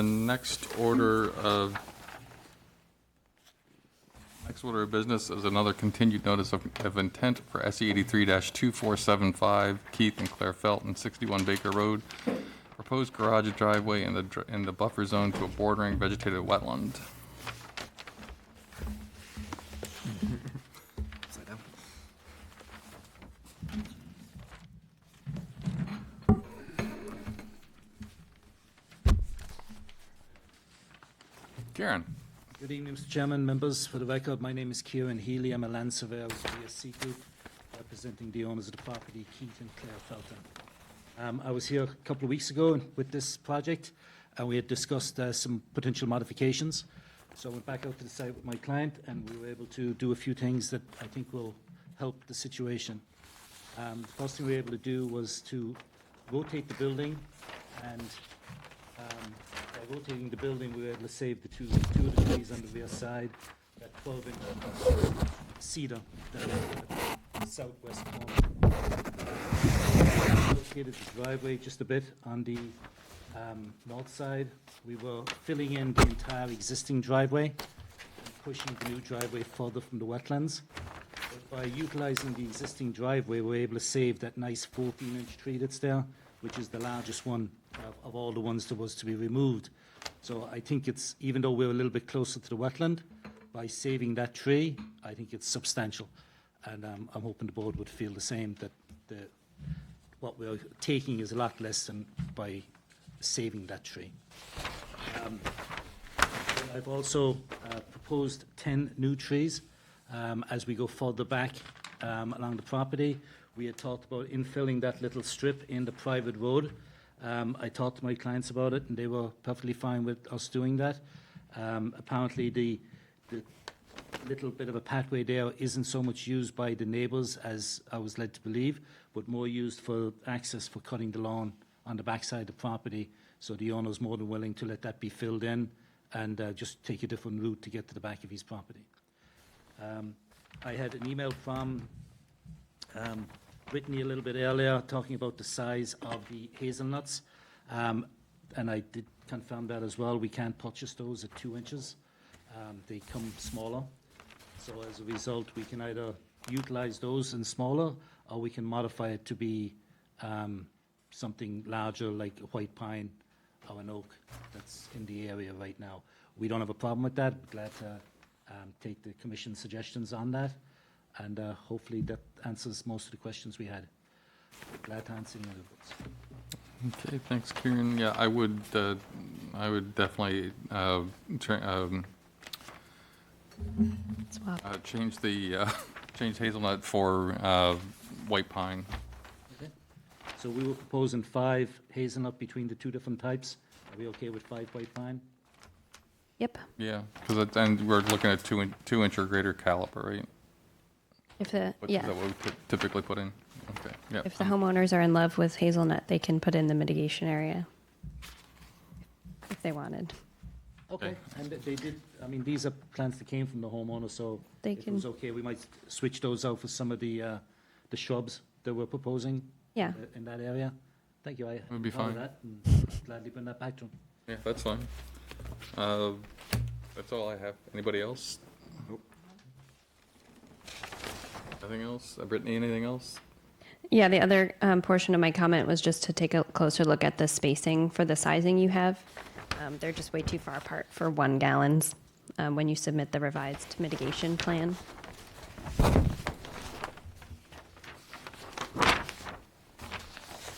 next order of business is another continued notice of intent for SE 83-2475 Keith and Claire Felton, 61 Baker Road. Proposed garage driveway in the buffer zone to a bordering vegetated wetland. Karen. Good evening, Mr. Chairman, members. For the record, my name is Kieran Healy. I'm a land surveyor with BSC Group, representing the owners of the property, Keith and Claire Felton. I was here a couple of weeks ago with this project, and we had discussed some potential modifications. So I went back out to the site with my client, and we were able to do a few things that I think will help the situation. The first thing we were able to do was to rotate the building, and by rotating the building, we were able to save the two of the trees on the rear side, that 12-inch cedar that are the southwest corner. Located the driveway just a bit on the north side. We were filling in the entire existing driveway and pushing the new driveway further from the wetlands. But by utilizing the existing driveway, we're able to save that nice 14-inch tree that's there, which is the largest one of all the ones that was to be removed. So I think it's, even though we're a little bit closer to the wetland, by saving that tree, I think it's substantial. And I'm hoping the board would feel the same, that what we're taking is a lot less than by saving that tree. I've also proposed 10 new trees as we go further back along the property. We had talked about infilling that little strip in the private road. I talked to my clients about it, and they were perfectly fine with us doing that. Apparently, the little bit of a pathway there isn't so much used by the neighbours as I was led to believe, but more used for access for cutting the lawn on the backside of the property. So the owner's more than willing to let that be filled in and just take a different route to get to the back of his property. I had an email from Brittany a little bit earlier talking about the size of the hazelnuts, and I did confirm that as well. We can't purchase those at 2 inches. They come smaller. So as a result, we can either utilize those in smaller, or we can modify it to be something larger like a white pine or an oak that's in the area right now. We don't have a problem with that. We're glad to take the commission's suggestions on that, and hopefully that answers most of the questions we had. Glad to answer any other ones. Okay, thanks, Kieran. Yeah, I would definitely change change hazelnut for white pine. Okay. So we were proposing 5 hazelnut between the 2 different types. Are we okay with 5 white pine? Yep. Yeah, because then we're looking at 2-inch or greater caliper, right? If the, Is yeah, that what we typically put in? Okay, yeah. if the homeowners are in love with hazelnut, they can put in the mitigation area if they wanted. Okay, and they did, I mean, these are plants that came from the homeowner, so They if it was can- okay, we might switch those out for some of the shrubs that we're proposing. Yeah. In that area. Thank you. I Would be thought of fine. that, and gladly bring that back to them. Yeah, that's fine. That's all I have. Anybody else? Nope. Nothing else? Brittany, anything else? Yeah, the other portion of my comment was just to take a closer look at the spacing for the sizing you have. They're just way too far apart for 1 gallons when you submit the revised mitigation plan.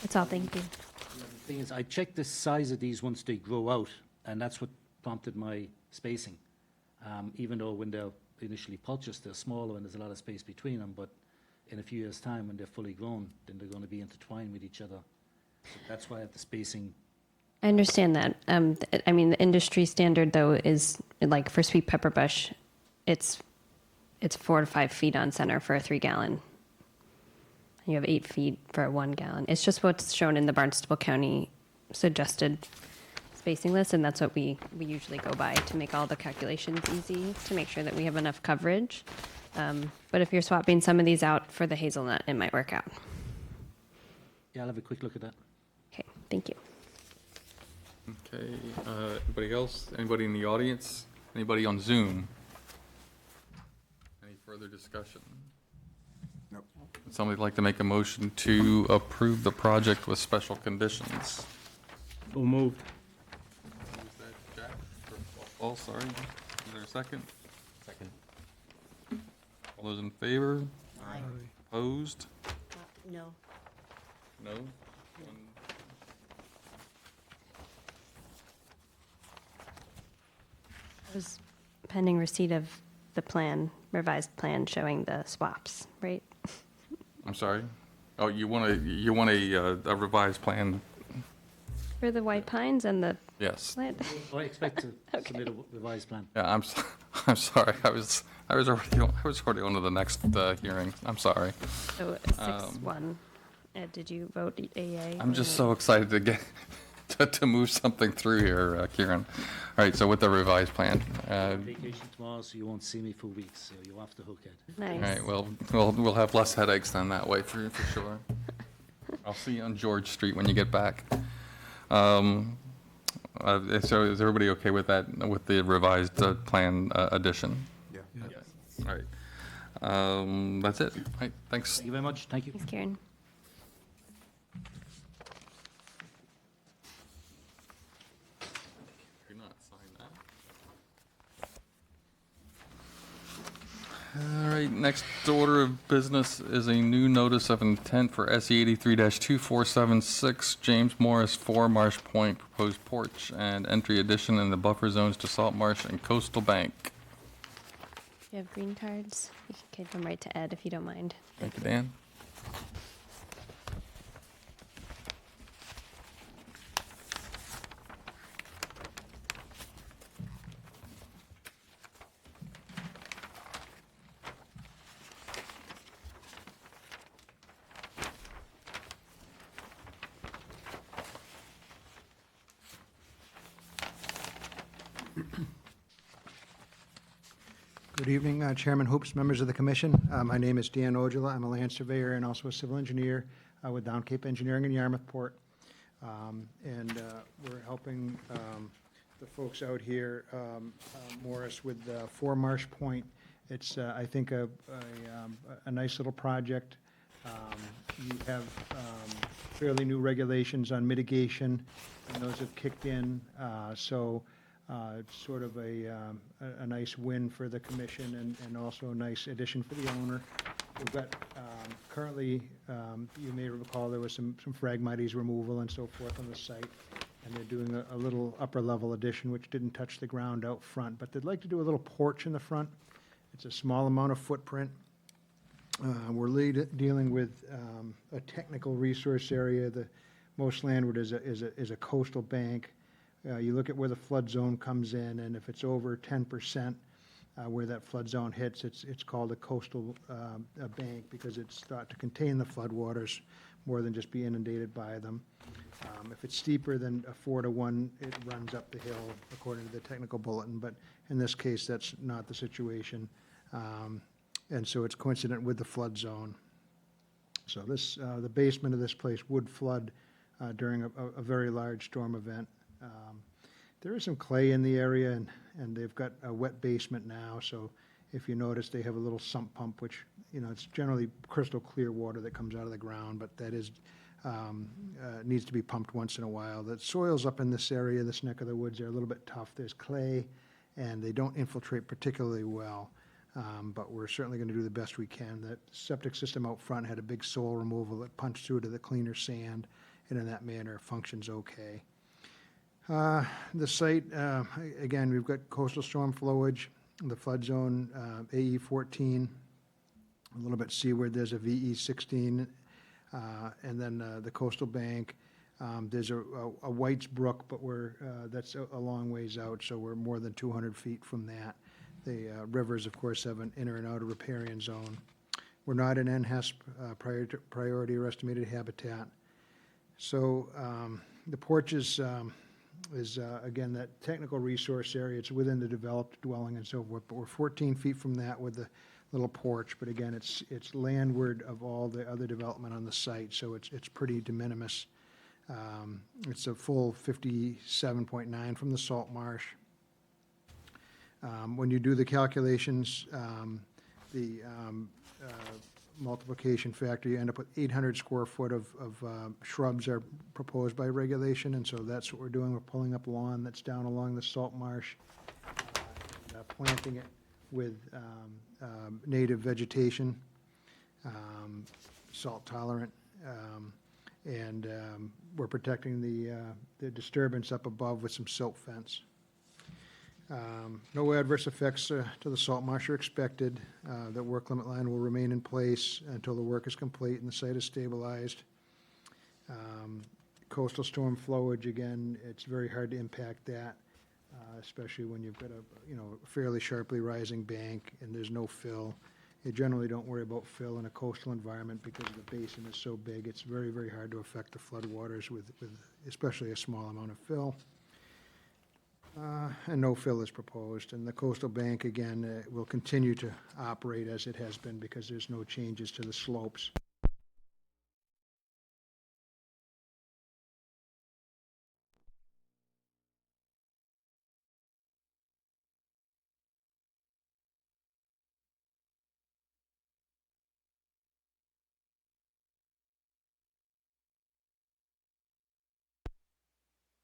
That's all, thank you. The thing is, I checked the size of these once they grow out, and that's what prompted my spacing. Even though when they're initially purchased, they're smaller and there's a lot of space between them, but in a few years' time, when they're fully grown, then they're going to be intertwined with each other. So that's why I have the spacing. I understand that. I mean, the industry standard, though, is like for sweet pepper bush, it's 4 to 5 feet on center for a 3-gallon. You have 8 feet for a 1 gallon. It's just what's shown in the Barnstable County suggested spacing list, and that's what we usually go by to make all the calculations easy, to make sure that we have enough coverage. But if you're swapping some of these out for the hazelnut, it might work out. Yeah, I'll have a quick look at that. Okay, thank you. Okay, anybody else? Anybody in the audience? Anybody on Zoom? Any further discussion? Nope. Would somebody like to make a motion to approve the project with special conditions? So moved. Is that Jack? Or Paul, sorry. Is there a second? Second. All those in favor? Opposed? No. No? It was pending receipt of the plan, revised plan showing the swaps, right? I'm sorry? Oh, you want a revised plan? For the white pines and the Yes. plant? I expect to submit a revised plan. Yeah, I'm sorry. I was already on to the next hearing. I'm sorry. So 6-1. Did you vote AA? I'm just so excited to to move something through here, Kieran. All right, so with the revised plan. Vacation tomorrow, so you won't see me for weeks, so you'll have to hook it. Nice. All right, well, we'll have less headaches then that way for sure. I'll see you on George Street when you get back. So is everybody okay with that, with the revised plan addition? Yeah. All right. That's it. All right, thanks. Thank you very much. Thank you. Thanks, Karen. You're not signing that. All right, next order of business is a new notice of intent for SE 83-2476, James Morris 4 Marsh Point, proposed porch and entry addition in the buffer zones to Salt Marsh and Coastal Bank. You have green cards? You can give them right to Ed if you don't mind. Thank you, Dan. Good evening, Chairman Hoops, members of the commission. My name is Dan Ojala. I'm a land surveyor and also a civil engineer with Down Cape Engineering in Yarmouthport. We're helping the folks out here, Morris, with 4 Marsh Point. It's, I think, a nice little project. You have fairly new regulations on mitigation, and those have kicked in. It's sort of a nice win for the commission and also a nice addition for the owner. We've got, currently, you may recall there was some Phragmites removal and so forth on the site, and they're doing a little upper level addition which didn't touch the ground out front, but they'd like to do a little porch in the front. It's a small amount of footprint. We're dealing with a technical resource area. The most landward is a coastal bank. You look at where the flood zone comes in, and if it's over 10%, where that flood zone hits, it's called a coastal bank because it's thought to contain the floodwaters more than just be inundated by them. If it's steeper than a 4-to-1, it runs up the hill according to the technical bulletin, but in this case, that's not the situation. And so it's coincident with the flood zone. So this, the basement of this place would flood during a very large storm event. There is some clay in the area, and they've got a wet basement now, so if you notice, they have a little sump pump, which, you know, it's generally crystal clear water that comes out of the ground, but that is, needs to be pumped once in a while. The soils up in this area, this neck of the woods, are a little bit tough. There's clay, and they don't infiltrate particularly well, but we're certainly going to do the best we can. The septic system out front had a big soil removal that punched through to the cleaner sand, and in that manner, functions okay. The site, again, we've got coastal storm flowage, the flood zone, AE 14, a little bit seaward, there's a VE 16, and then the coastal bank. There's a White's Brook, but that's a long ways out, so we're more than 200 feet from that. The rivers, of course, have an inner and outer riparian zone. We're not in NHESP, priority or estimated habitat. So the porch is again, that technical resource area. It's within the developed dwelling and so forth, but we're 14 feet from that with the little porch. But again, it's landward of all the other development on the site, so it's pretty de minimis. It's a full 57.9 from the salt marsh. When you do the calculations, the multiplication factor, you end up with 800 square foot of shrubs are proposed by regulation, and so that's what we're doing. We're pulling up lawn that's down along the salt marsh, and planting it with native vegetation, salt tolerant, and we're protecting the disturbance up above with some silt fence. No adverse effects to the salt marsh are expected. The work limit line will remain in place until the work is complete and the site is stabilized. Coastal storm flowage, again, it's very hard to impact that, especially when you've got a fairly sharply rising bank and there's no fill, You generally don't worry about fill in a coastal environment because the basin is so big. It's very, very hard to affect the floodwaters with especially a small amount of fill. And no fill is proposed. And the coastal bank, again, will continue to operate as it has been because there's no changes to the slopes.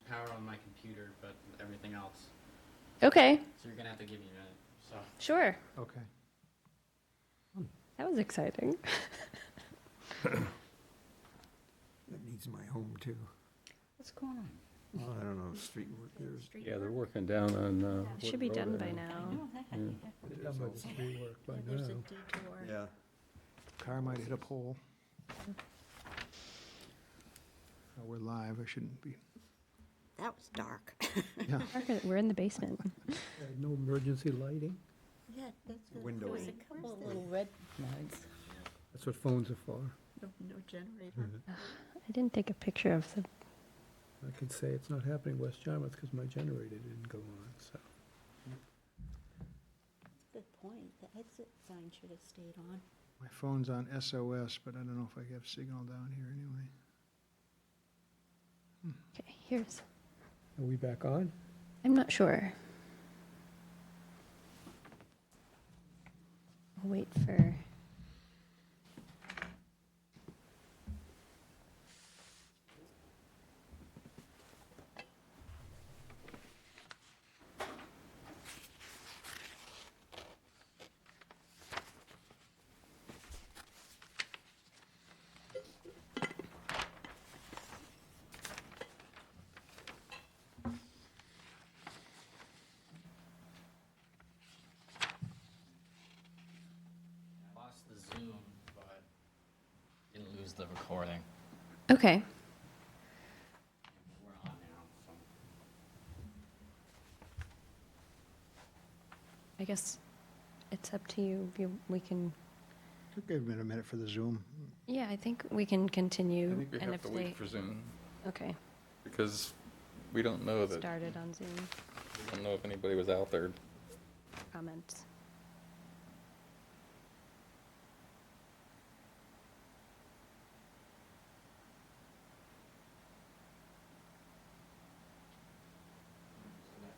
Power on my computer, but everything else. Okay, So you're gonna have to give me a minute. So sure. Okay. That was exciting. That needs my home, too. what's going on? Well, I don't know, street work there's. Yeah, they're working down on. Should be done by now. Yeah. Car might hit a pole. Oh, we're live, I shouldn't be. That was dark. Parker, we're in the basement. No emergency lighting? Yeah, that's good. Window. There was a couple of little red flags. That's what phones are for. No generator. I didn't take a picture of the. I can say it's not happening in West Yarmouth because my generator didn't go on, so. Good point. The exit sign should have stayed on. My phone's on SOS, but I don't know if I have signal down here anyway. Okay, here's. Are we back on? I'm not sure. I'll wait for. I lost the Zoom, but didn't lose the recording. Okay. We're on now. So. I guess it's up to you. We can. Give it a minute for the Zoom. Yeah, I think we can continue. I think we and have if to they wait for Zoom, okay because we don't know that, started on Zoom we don't know if anybody was out there. comments.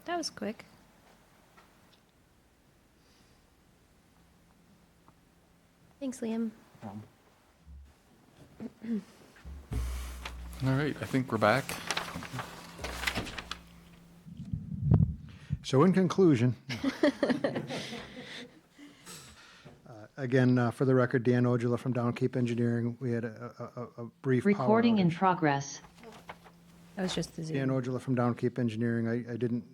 That was quick. Thanks, Liam. All right, I think we're back. So in conclusion, again, for the record, Dan Ojala from Downkeep Engineering. We had a brief power Recording in outage. progress. That was just the Zoom. Dan Ojala from Downkeep Engineering. I didn't,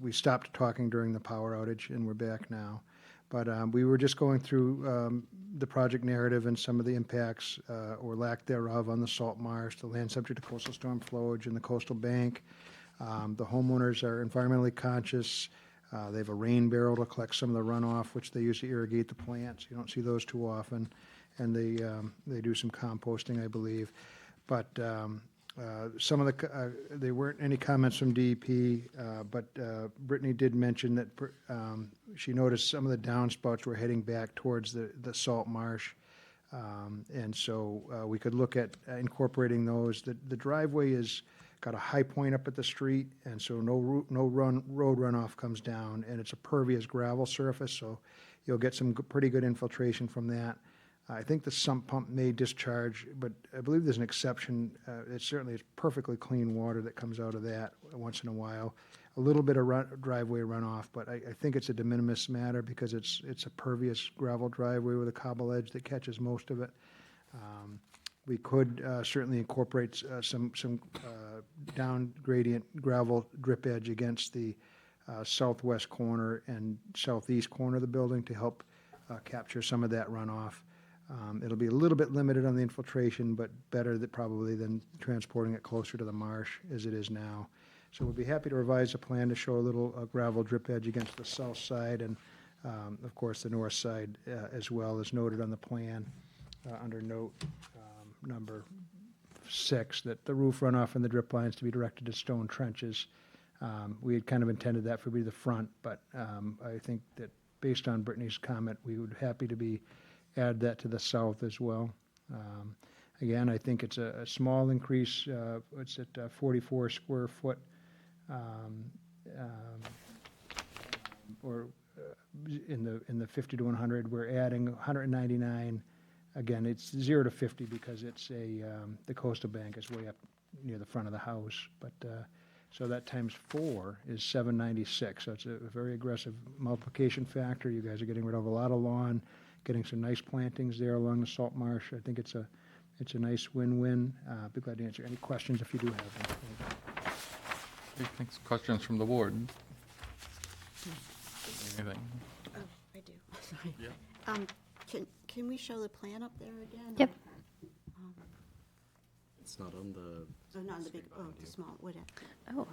we stopped talking during the power outage, and we're back now. But we were just going through the project narrative and some of the impacts or lack thereof on the salt marsh, the land subject to coastal storm flowage, and the coastal bank. The homeowners are environmentally conscious. They have a rain barrel to collect some of the runoff, which they use to irrigate the plants. You don't see those too often. And they do some composting, I believe. But some of the, there weren't any comments from DEP, but Brittany did mention that she noticed some of the downspouts were heading back towards the salt marsh. And so we could look at incorporating those. The driveway is got a high point up at the street, and so no road runoff comes down, and it's a pervious gravel surface, so you'll get some pretty good infiltration from that. I think the sump pump may discharge, but I believe there's an exception. It's perfectly clean water that comes out of that once in a while. A little bit of driveway runoff, but I think it's a de minimis matter because it's a pervious gravel driveway with a cobble edge that catches most of it. We could certainly incorporate some down gradient gravel drip edge against the southwest corner and southeast corner of the building to help capture some of that runoff. It'll be a little bit limited on the infiltration, but better probably than transporting it closer to the marsh as it is now. So we'll be happy to revise the plan to show a little gravel drip edge against the south side and Of course, the north side as well is noted on the plan under note number 6, that the roof runoff and the drip lines to be directed to stone trenches. We had kind of intended that for be the front, but I think that based on Brittany's comment, we would happy to add that to the south as well. Again, I think it's a small increase. It's at 44 square foot, or in the 50 to 100. We're adding 199. Again, it's 0 to 50 because it's the coastal bank is way up near the front of the house. But so that times 4 is 796. So it's a very aggressive multiplication factor. You guys are getting rid of a lot of lawn, getting some nice plantings there along the salt marsh. I think it's a nice win-win. I'd be glad to answer any questions if you do have them. Okay, thanks. Questions from the board? Anything? Oh, I do, sorry. Yeah. Can we show the plan up there again? Yep. It's not on the. Oh, not the big, oh, the small, whatever. Oh.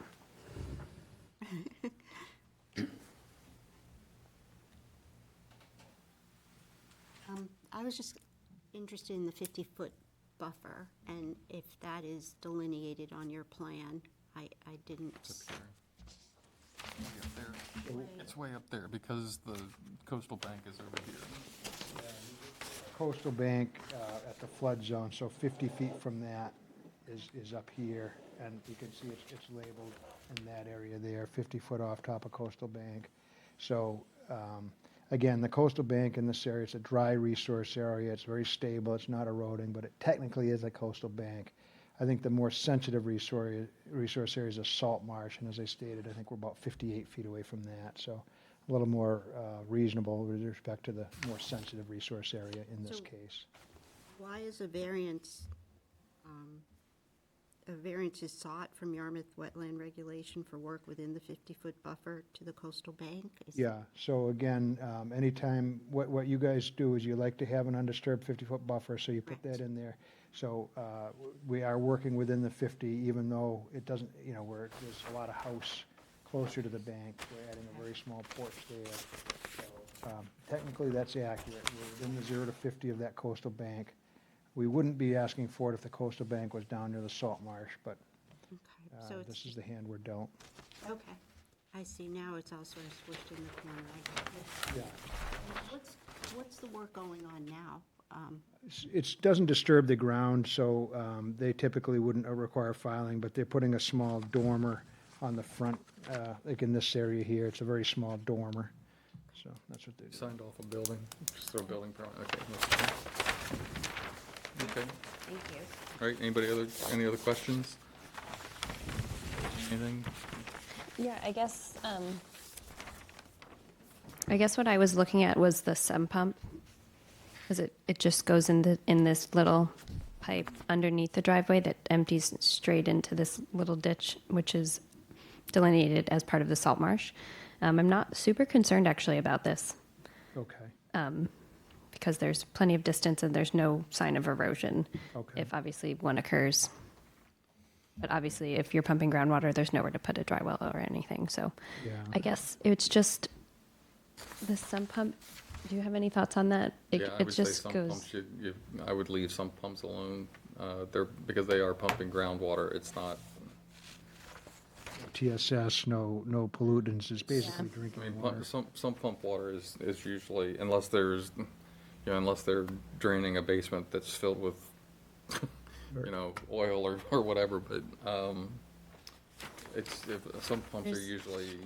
I was just interested in the 50-foot buffer, and if that is delineated on your plan. I didn't. It's It's way up there because the coastal bank is over here. Coastal bank at the flood zone, so 50 feet from that is up here, and you can see it's labeled in that area there, 50 foot off top of coastal bank. So, again, the coastal bank in this area, it's a dry resource area, it's very stable, it's not eroding, but it technically is a coastal bank. I think the more sensitive resource area is a salt marsh, and as I stated, I think we're about 58 feet away from that, so a little more reasonable with respect to the more sensitive resource area in this So- case. Why is a variance is sought from Yarmouth Wetland Regulation for work within the 50-foot buffer to the coastal bank? Yeah, so again, anytime, what you guys do is you like to have an undisturbed 50-foot buffer, so you put that in there. So we are working within the 50, even though it doesn't, where there's a lot of house closer to the bank. We're adding a very small porch there. So technically, that's accurate. We're within the 0 to 50 of that coastal bank. We wouldn't be asking for it if the coastal bank was down near the salt marsh, but Okay, so this is the hand we're dealt. Okay, I see, now it's all sort of squished in the corner. I get it. Yeah. What's the work going on now? It doesn't disturb the ground, so they typically wouldn't require filing, but they're putting a small dormer on the front, like in this area here. It's a very small dormer, so that's what they do. Signed off a building, just throw a building permit, okay. that's fine. Okay, Thank you. all right, any other questions? Anything? Yeah, I guess what I was looking at was the sump pump, because it just goes in this little pipe underneath the driveway that empties straight into this little ditch, which is delineated as part of the salt marsh. I'm not super concerned actually about this, Okay, because there's plenty of distance and there's no sign of erosion okay. if obviously one occurs. But obviously, if you're pumping groundwater, there's nowhere to put a dry well or anything. So Yeah. I guess it's just the sump pump. Do you have any thoughts on that? Yeah, I It would say just some goes. pumps, I would leave some pumps alone, because they are pumping groundwater, it's not, TSS, no pollutants, it's basically I drinking mean, water. some pump water is usually, unless unless they're draining a basement that's filled with, oil or whatever, but, some pumps are There's- usually,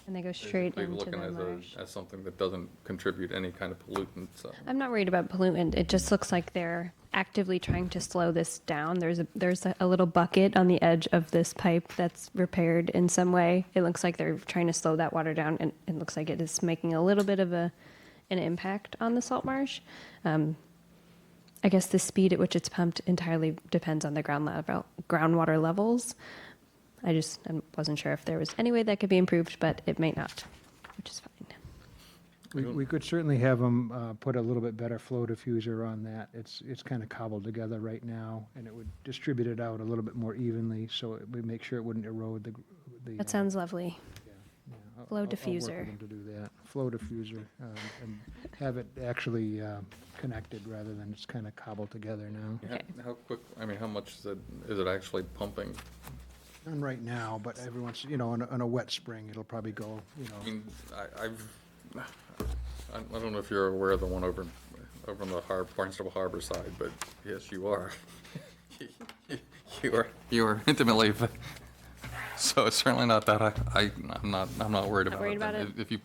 And they go straight basically into looking the as marsh. as something that doesn't contribute any kind of pollutant, so. I'm not worried about pollutant. It just looks like they're actively trying to slow this down. There's a little bucket on the edge of this pipe that's repaired in some way. It looks like they're trying to slow that water down, and it looks like it is making a little bit of an impact on the salt marsh. I guess the speed at which it's pumped entirely depends on the groundwater levels. I wasn't sure if there was any way that could be improved, but it may not, which is fine. We could certainly have them put a little bit better flow diffuser on that. It's kind of cobbled together right now, and it would distribute it out a little bit more evenly, so we make sure it wouldn't erode the. That sounds lovely. Yeah, Flow I'll work with diffuser. them to do that. flow diffuser and have it actually connected rather than it's kind of cobbled together now. How quick, I mean, how much is it actually pumping? None right now, but every once, on a wet spring, it'll probably go, I mean, I don't know if you're aware of the one over on the Barnstable Harbor side, but yes, you are. You are intimately, so it's certainly not that, I'm not worried about it. worried about it? If you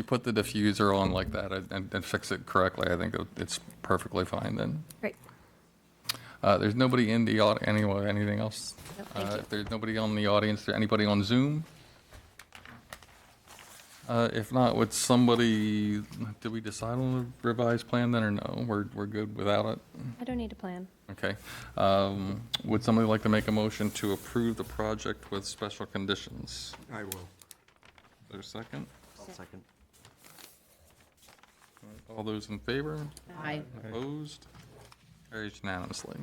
put the diffuser on like that and fix it correctly, I think it's perfectly fine then. Great. There's nobody in the audience, anyway, anything else? No, thank you. If there's nobody on the audience, anybody on Zoom? If not, would somebody, did we decide on the revised plan then, or no? We're good without it? I don't need a plan. Okay. Would somebody like to make a motion to approve the project with special conditions? I will. Is there a second? I'll second. All those in favor? Aye. Opposed? Carries unanimously.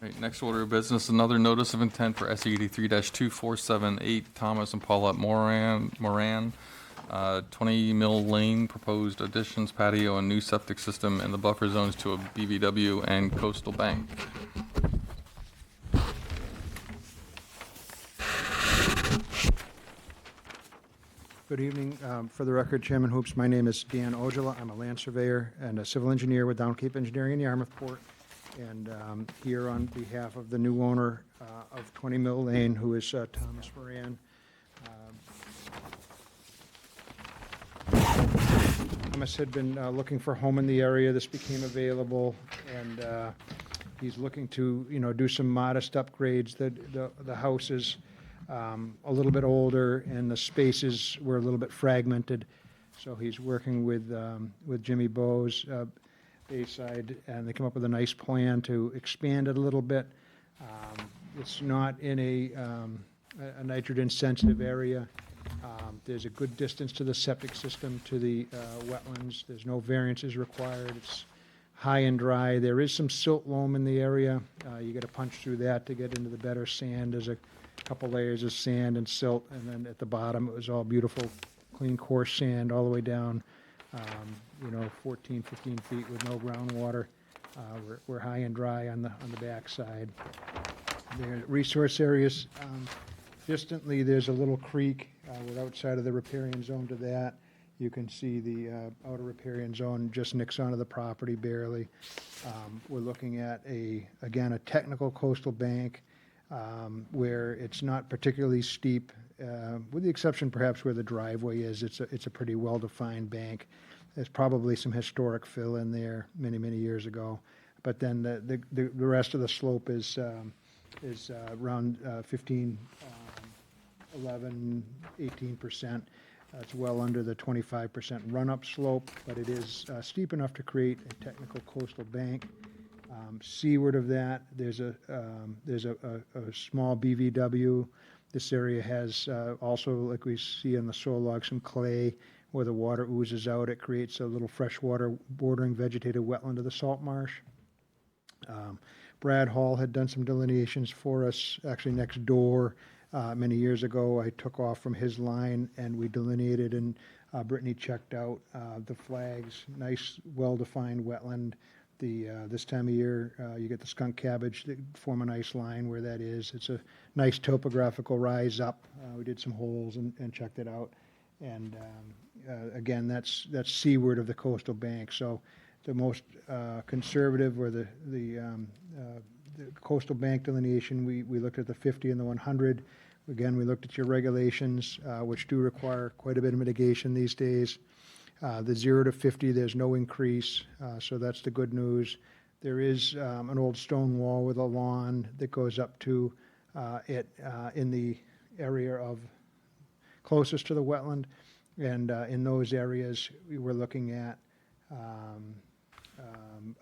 Right, next order of business, another notice of intent for SED 3-2478, Thomas and Paulette Moran, 20 Mill Lane, proposed additions, patio, and new septic system in the buffer zones to a BVW and coastal bank. Good evening. For the record, Chairman Hoops, my name is Dan Ojala. I'm a land surveyor and a civil engineer with Downcape Engineering in Yarmouthport. And here on behalf of the new owner of 20 Mill Lane, who is Thomas Moran. Thomas had been looking for a home in the area. This became available, and he's looking to, do some modest upgrades. The house is a little bit older, and the spaces were a little bit fragmented. So he's working with Jimmy Bowes, Bayside, and they come up with a nice plan to expand it a little bit. It's not in a nitrogen-sensitive area. There's a good distance to the septic system, to the wetlands. There's no variances required. It's high and dry. There is some silt loam in the area. You got to punch through that to get into the better sand. There's a couple layers of sand and silt, and then at the bottom, it was all beautiful, clean, coarse sand all the way down, 14, 15 feet with no groundwater. We're high and dry on the backside. There are resource areas. Distantly, there's a little creek. We're outside of the riparian zone to that. You can see the outer riparian zone just nicks onto the property barely. We're looking at, again, a technical coastal bank where it's not particularly steep, with the exception perhaps where the driveway is. It's a pretty well-defined bank. There's probably some historic fill in there many, many years ago. But then the rest of the slope is around 15, 11, 18%. It's well under the 25% run-up slope, but it is steep enough to create a technical coastal bank. Seaward of that, there's a small BVW. This area has also, like we see on the soil log, some clay where the water oozes out. It creates a little freshwater bordering vegetated wetland of the salt marsh. Brad Hall had done some delineations for us, actually next door. Many years ago, I took off from his line and we delineated, and Brittany checked out the flags. Nice, well-defined wetland. This time of year, you get the skunk cabbage that form a nice line where that is. It's a nice topographical rise up. We did some holes and checked it out. And again, that's seaward of the coastal bank. So the most conservative, or the coastal bank delineation, we looked at the 50 and the 100. Again, we looked at your regulations, which do require quite a bit of mitigation these days. The 0 to 50, there's no increase, so that's the good news. There is an old stone wall with a lawn that goes up to it in the area of closest to the wetland, and in those areas, we were looking at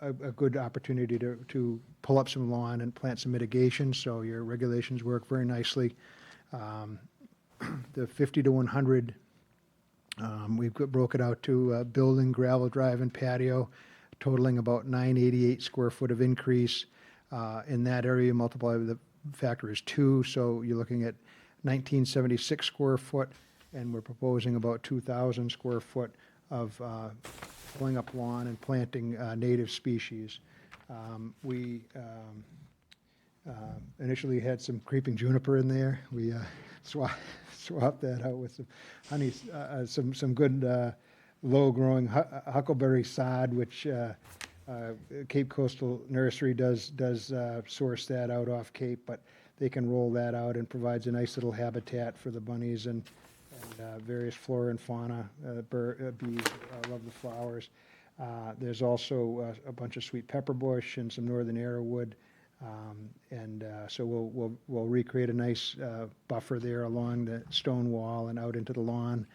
a good opportunity to pull up some lawn and plant some mitigation, so your regulations work very nicely. The 50 to 100, we've broke it out to building, gravel drive, and patio, totaling about 988 square foot of increase. In that area, multiply the factor is 2, so you're looking at 1976 square foot, and we're proposing about 2,000 square foot of pulling up lawn and planting native species. We initially had some creeping juniper in there. We swapped that out with some honey, some good low-growing huckleberry sod, which Cape Coastal Nursery does source that out off Cape, but they can roll that out and provides a nice little habitat for the bunnies and various flora and fauna. Bees love the flowers. There's also a bunch of sweet pepper bush and some northern arrowwood. So we'll recreate a nice buffer there along the stone wall and out into the lawn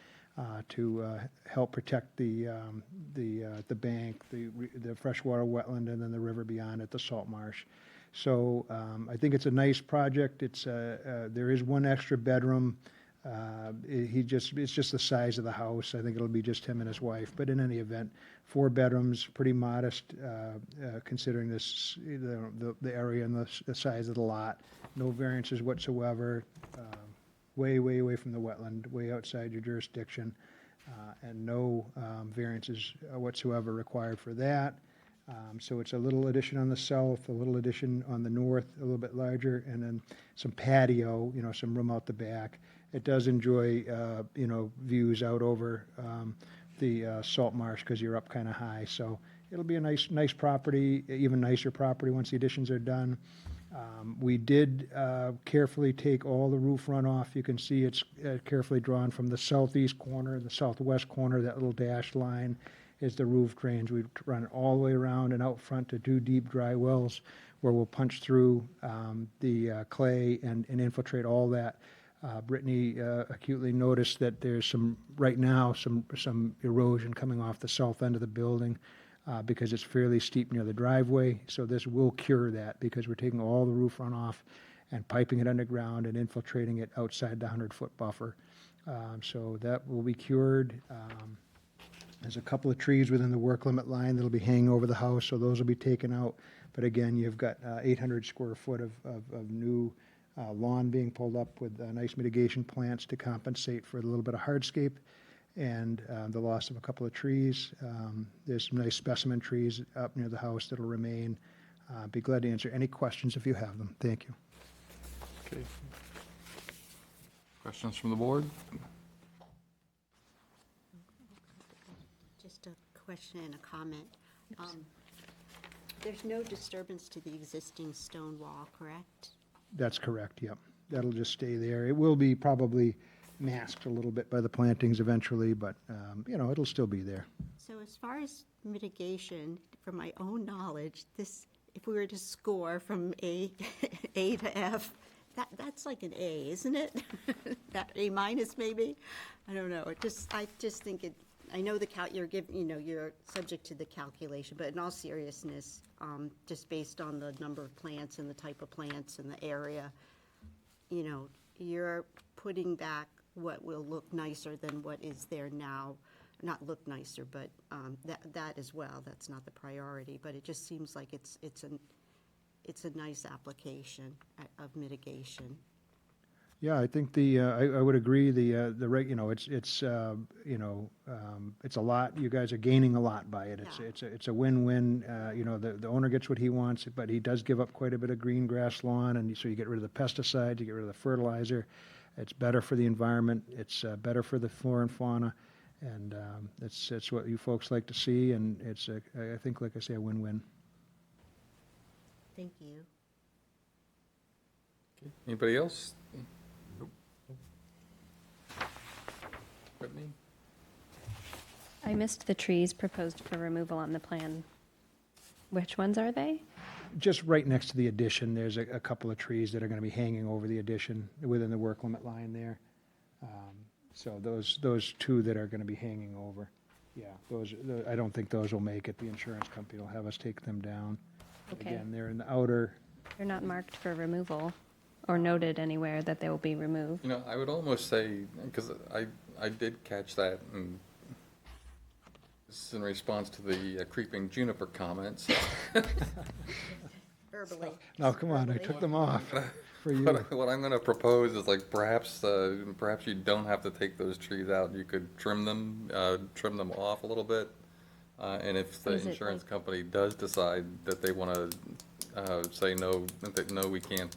to help protect the bank, the freshwater wetland, and then the river beyond at the salt marsh. So I think it's a nice project. There is one extra bedroom. It's just the size of the house. I think it'll be just him and his wife. But in any event, 4 bedrooms, pretty modest considering this the area and the size of the lot. No variances whatsoever. Way away from the wetland, way outside your jurisdiction, and no variances whatsoever required for that. So it's a little addition on the south, a little addition on the north, a little bit larger, and then some patio, some room out the back. It does enjoy, views out over the salt marsh because you're up kind of high. So it'll be a nice property, even nicer property once the additions are done. We did carefully take all the roof runoff. You can see it's carefully drawn from the southeast corner, the southwest corner, that little dashed line is the roof drains. We run it all the way around and out front to 2 deep dry wells where we'll punch through the clay and infiltrate all that. Brittany acutely noticed that there's right now some erosion coming off the south end of the building because it's fairly steep near the driveway. So this will cure that because we're taking all the roof runoff and piping it underground and infiltrating it outside the 100-foot buffer. So that will be cured. There's a couple of trees within the work limit line that'll be hanging over the house, so those will be taken out. But again, you've got 800 square foot of new lawn being pulled up with nice mitigation plants to compensate for a little bit of hardscape and the loss of a couple of trees. There's some nice specimen trees up near the house that'll remain. Be glad to answer any questions if you have them. Thank you. Okay. Questions from the board? Just a question and a comment. There's no disturbance to the existing stone wall, correct? That's correct, yep. That'll just stay there. It will be probably masked a little bit by the plantings eventually, but, it'll still be there. So as far as mitigation, from my own knowledge, if we were to score from A to F, that's like an A, isn't it? That A minus maybe? I don't know. I just think I know you're giving, you're subject to the calculation, but in all seriousness, just based on the number of plants and the type of plants and the area, you're putting back what will look nicer than what is there now. Not look nicer, but that as well. That's not the priority, but it just seems like it's a nice application of mitigation. Yeah, I think I would agree. It's a lot. You guys are gaining a lot by it. It's a win-win. The owner gets what he wants, but he does give up quite a bit of green grass lawn, and so you get rid of the pesticides, you get rid of the fertilizer. It's better for the environment. It's better for the flora and fauna, and it's what you folks like to see. And it's I think, like I say, a win-win. Thank you. Anybody else? Brittany? I missed the trees proposed for removal on the plan. Which ones are they? Just right next to the addition, there's a couple of trees that are going to be hanging over the addition within the work limit line there. So those 2 that are going to be hanging over, I don't think those will make it. The insurance company will have us take them down. Okay. Again, they're in the outer. They're not marked for removal or noted anywhere that they will be removed. I would almost say, because I did catch that, and this is in response to the creeping juniper comments. Verbally. No, come on, I took them off. for you. What I'm gonna propose is like perhaps you don't have to take those trees out. You could trim them off a little bit. And if the Is it insurance like- company does decide that they wanna say no, that no, we can't,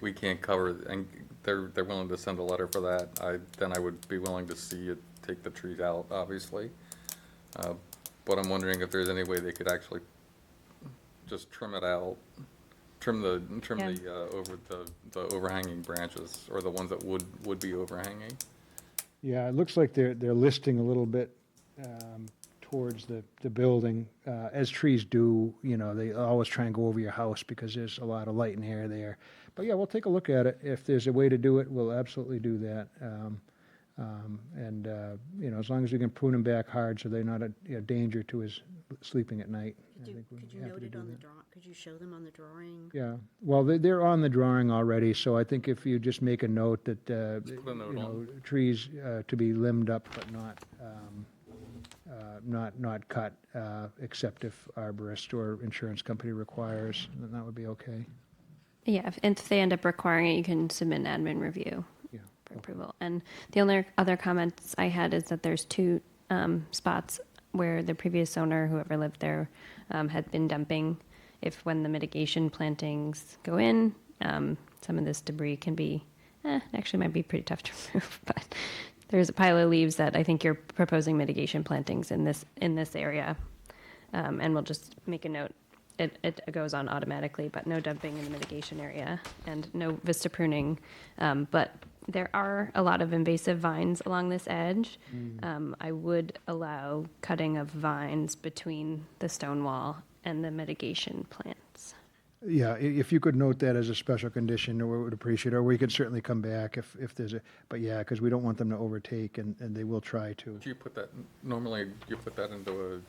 we can't cover, and they're willing to send a letter for that, then I would be willing to see it take the trees out, obviously. But I'm wondering if there's any way they could actually just trim it out, trim the overhanging branches, or the ones that would be overhanging. Yeah, it looks like they're listing a little bit towards the building, as trees do. You know, they always try and go over your house because there's a lot of light and air there. But yeah, we'll take a look at it. If there's a way to do it, we'll absolutely do that. You know, as long as we can prune them back hard so they're not a danger to his sleeping at night. I think we're Could you happy note to it do on the that. could you show them on the drawing? Yeah, well, they're on the drawing already, so I think if you just make a note that, put a note you know, on. trees to be limbed up but not cut, except if arborist or insurance company requires, then that would be okay. Yeah, if they end up requiring it, you can submit an admin review Yeah. for approval. And the only other comments I had is that there's two spots where the previous owner, whoever lived there, had been dumping. If when the mitigation plantings go in, some of this debris can be, actually might be pretty tough to remove, but there's a pile of leaves that I think you're proposing mitigation plantings in this area. And we'll just make a note. It goes on automatically, but no dumping in the mitigation area and no vista pruning. But there are a lot of invasive vines along this edge. I would allow cutting of vines between the stone wall and the mitigation plants. Yeah, if you could note that as a special condition, we would appreciate it, or we could certainly come back if there's but yeah, because we don't want them to overtake, and they will try to. Do you put that, normally you put that into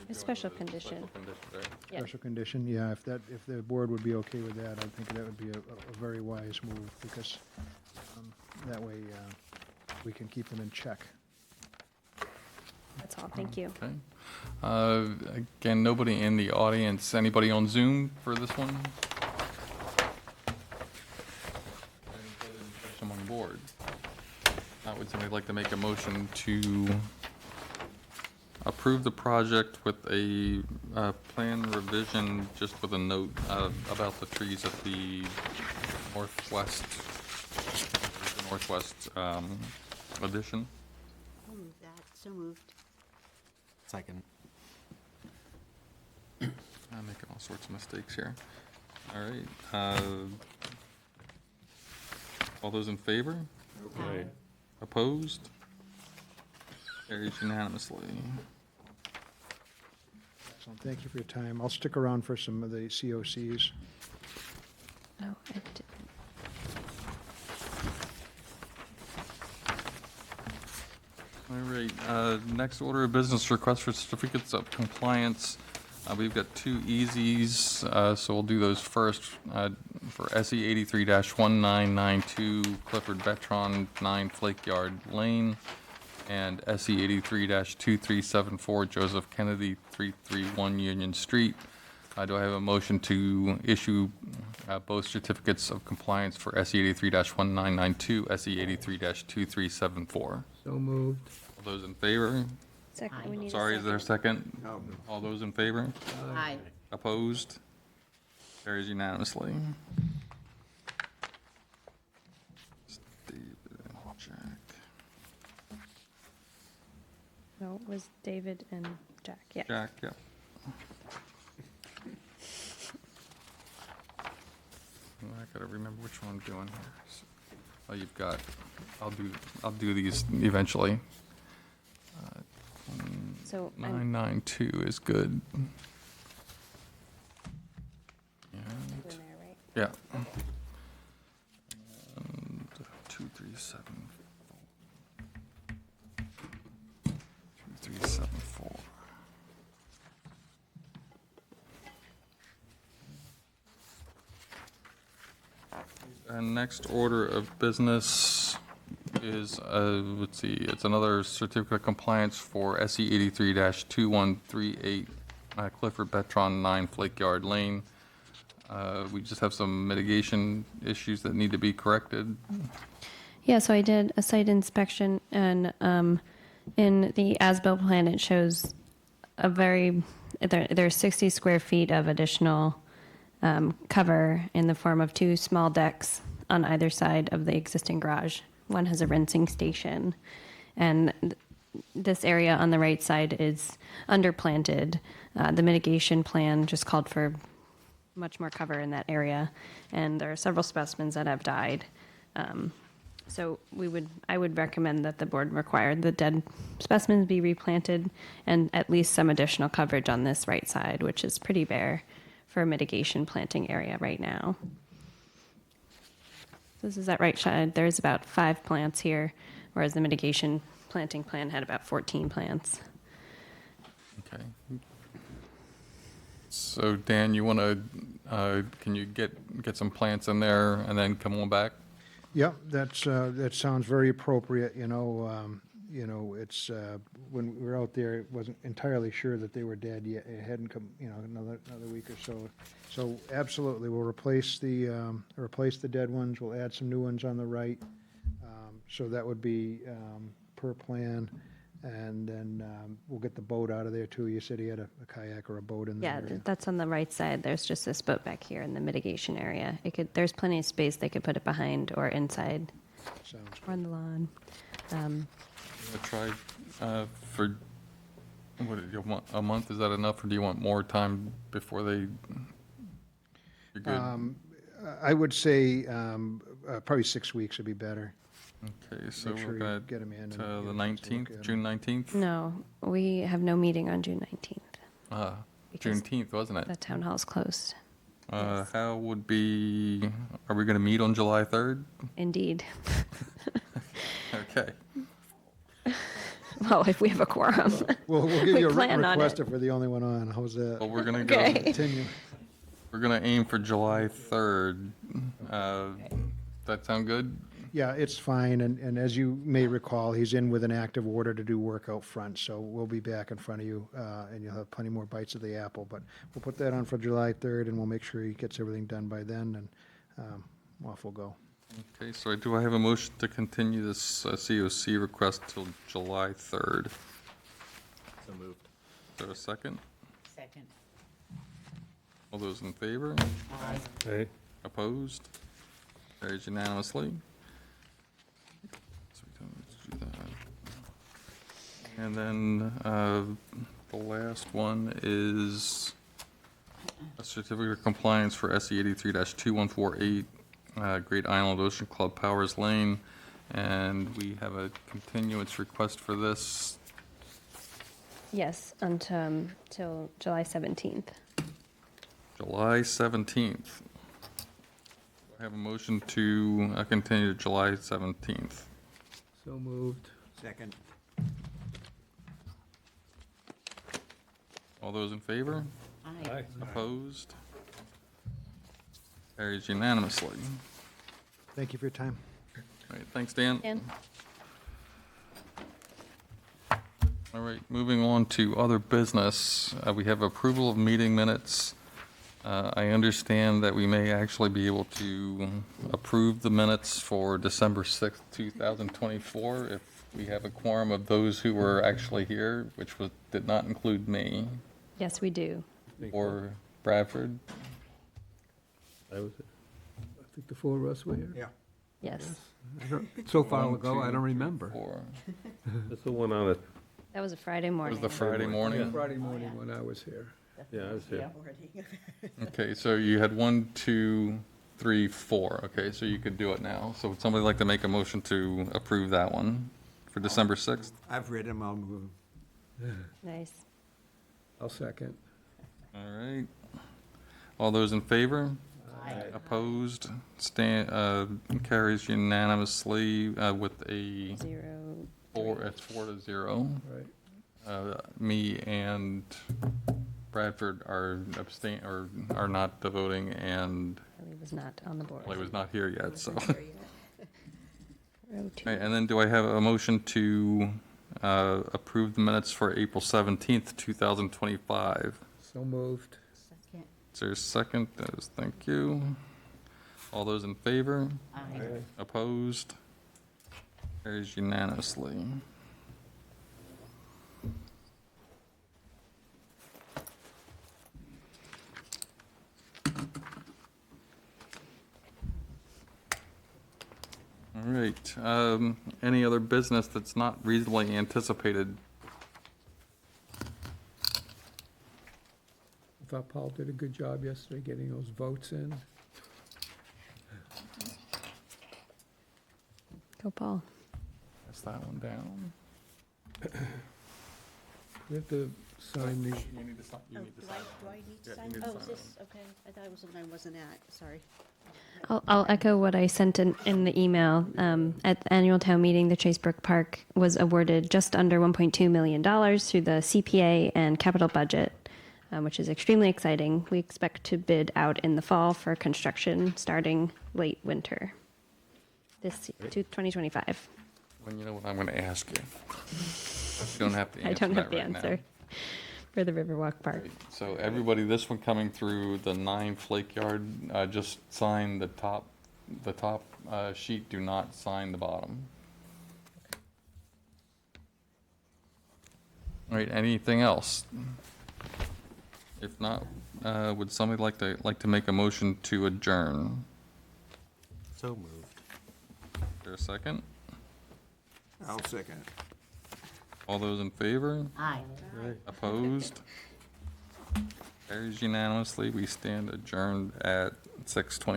A special condition. right? Yeah. Special condition, yeah, if the board would be okay with that, I think that would be a very wise move, because that way we can keep them in check. That's all. Thank you. Okay. Again, nobody in the audience. Anybody on Zoom for this one? Someone on board? Would somebody like to make a motion to approve the project with a plan revision, just with a note about the trees at the northwest addition? I'll move that. So moved. Second. I'm making all sorts of mistakes here. All right. All those in favor? Right. Opposed? Carries unanimously. Excellent, thank you for your time. I'll stick around for some of the COCs. Oh, I did. All right, next order of business, request for certificates of compliance. We've got two EZs, so we'll do those first. For SE 83-1992 Clifford Betron 9 Flake Yard Lane, and SE 83-2374 Joseph Kennedy 331 Union Street. Do I have a motion to issue both certificates of compliance for SE 83-1992, SE 83-2374? So moved. All those in favor? Second, we need a Sorry, is there a second. second? All those in favor? Aye. Opposed? Carries unanimously. David and Jack. No, it was David and Jack, yeah. Jack, yeah. I gotta remember which one I'm doing here. Oh, you've got, I'll do these eventually. So I'm 992 is good. in there, right? Yeah. And 2374. 2374. Our next order of business is, let's see, it's another certificate of compliance for SE 83-2138 Clifford Betron 9 Flake Yard Lane. We just have some mitigation issues that need to be corrected. Yeah, so I did a site inspection, and in the as-built plan, it shows there's 60 square feet of additional cover in the form of 2 small decks on either side of the existing garage. One has a rinsing station, and this area on the right side is underplanted. The mitigation plan just called for much more cover in that area, and there are several specimens that have died. So I would recommend that the board require the dead specimens be replanted and at least some additional coverage on this right side, which is pretty bare for a mitigation planting area right now. This is that right side. There's about 5 plants here, whereas the mitigation planting plan had about 14 plants. Okay. So Dan, you want to, can you get some plants in there and then come on back? Yeah, that sounds very appropriate, it's, when we were out there, it wasn't entirely sure that they were dead yet, it hadn't come, another week or so. So absolutely, we'll replace the dead ones, we'll add some new ones on the right. So that would be, per plan, and then, we'll get the boat out of there too. You said he had a kayak or a boat in Yeah, there. that's on the right side. There's just this boat back here in the mitigation area. There's plenty of space. They could put it behind or inside Sounds or on the lawn. You try for, what, do you want, a month, is that enough, or do you want more time before you're good? I would say, probably 6 weeks would be better. Okay, so Make sure we're you going get 'em in and to get the a chance to look 19th, at 'em. June 19th? No, we have no meeting on June 19th. Because Juneteenth, wasn't it? The town hall's closed. How would be, are we going to meet on July 3rd? Indeed. Okay. Well, if we have a quorum. We'll give We you a plan written on request it. if we're the only one on. How's that? Well, we're going to go, Okay. Continue. we're going to aim for July 3rd. That sound good? Yeah, it's fine, and as you may recall, he's in with an active order to do work out front, so we'll be back in front of you, and you'll have plenty more bites of the apple, but we'll put that on for July 3rd, and we'll make sure he gets everything done by then, and off we'll go. Okay, so do I have a motion to continue this COC request till July 3rd? So moved. Is there a second? Second. All those in favor? Okay. Opposed? Carries unanimously. So we don't need to do that. And then the last one is a certificate of compliance for SE 83-2148, Great Island Ocean Club Powers Lane. And we have a continuance request for this. Yes, until July 17th. July 17th. I have a motion to continue to July 17th. So moved. Second. All those in favor? Aye. Opposed? Carries unanimously. Thank you for your time. All right, thanks, Dan. Dan? All right, moving on to other business. We have approval of meeting minutes. I understand that we may actually be able to approve the minutes for December 6th, 2024, if we have a quorum of those who were actually here, which did not include me Yes, we do. or Bradford. I think the 4 of us were here. Yeah. Yes. So far One, ago, I two, don't remember. 4. That's the one on it. That was a Friday It morning. was the Friday morning. Friday morning when I was here. Yeah, I was here. Okay, so you had 1, 2, 3, 4. Okay, so you could do it now. So would somebody like to make a motion to approve that one for December 6th? I've read them, I'll move them. Nice. I'll second. All right. All those in favor? Aye. Opposed? Carries unanimously with a 0. it's 4-0. Right. Me and Bradford are are not voting, and Kelly was not on the board. I was not here yet, so. Row 2. Okay, and then do I have a motion to approve the minutes for April 17th, 2025? So moved. Second. Is there a second? Thank you. All those in favor? Aye. Opposed? Carries unanimously. All right, any other business that's not reasonably anticipated? I thought Paul did a good job yesterday getting those votes in. Go, Paul. Pass that one down. We have to sign the, Oh, do I need to sign? Oh, is this, okay, I thought it was something I wasn't at, sorry. I'll echo what I sent in the email. At the annual town meeting, the Chasebrook Park was awarded just under $1.2 million through the CPA and capital budget, which is extremely exciting. We expect to bid out in the fall for construction starting late winter, this 2025. Well, you know what I'm going to ask you. You don't have to answer I don't have that the right now. answer for the Riverwalk Park. So everybody, this one coming through the 9 Flake Yard, just sign the top sheet, do not sign the bottom. All right, anything else? If not, would somebody like to make a motion to adjourn? So moved. Is there a second? I'll second it. All those in favor? Aye. Opposed? Carries unanimously. We stand adjourned at 6:20.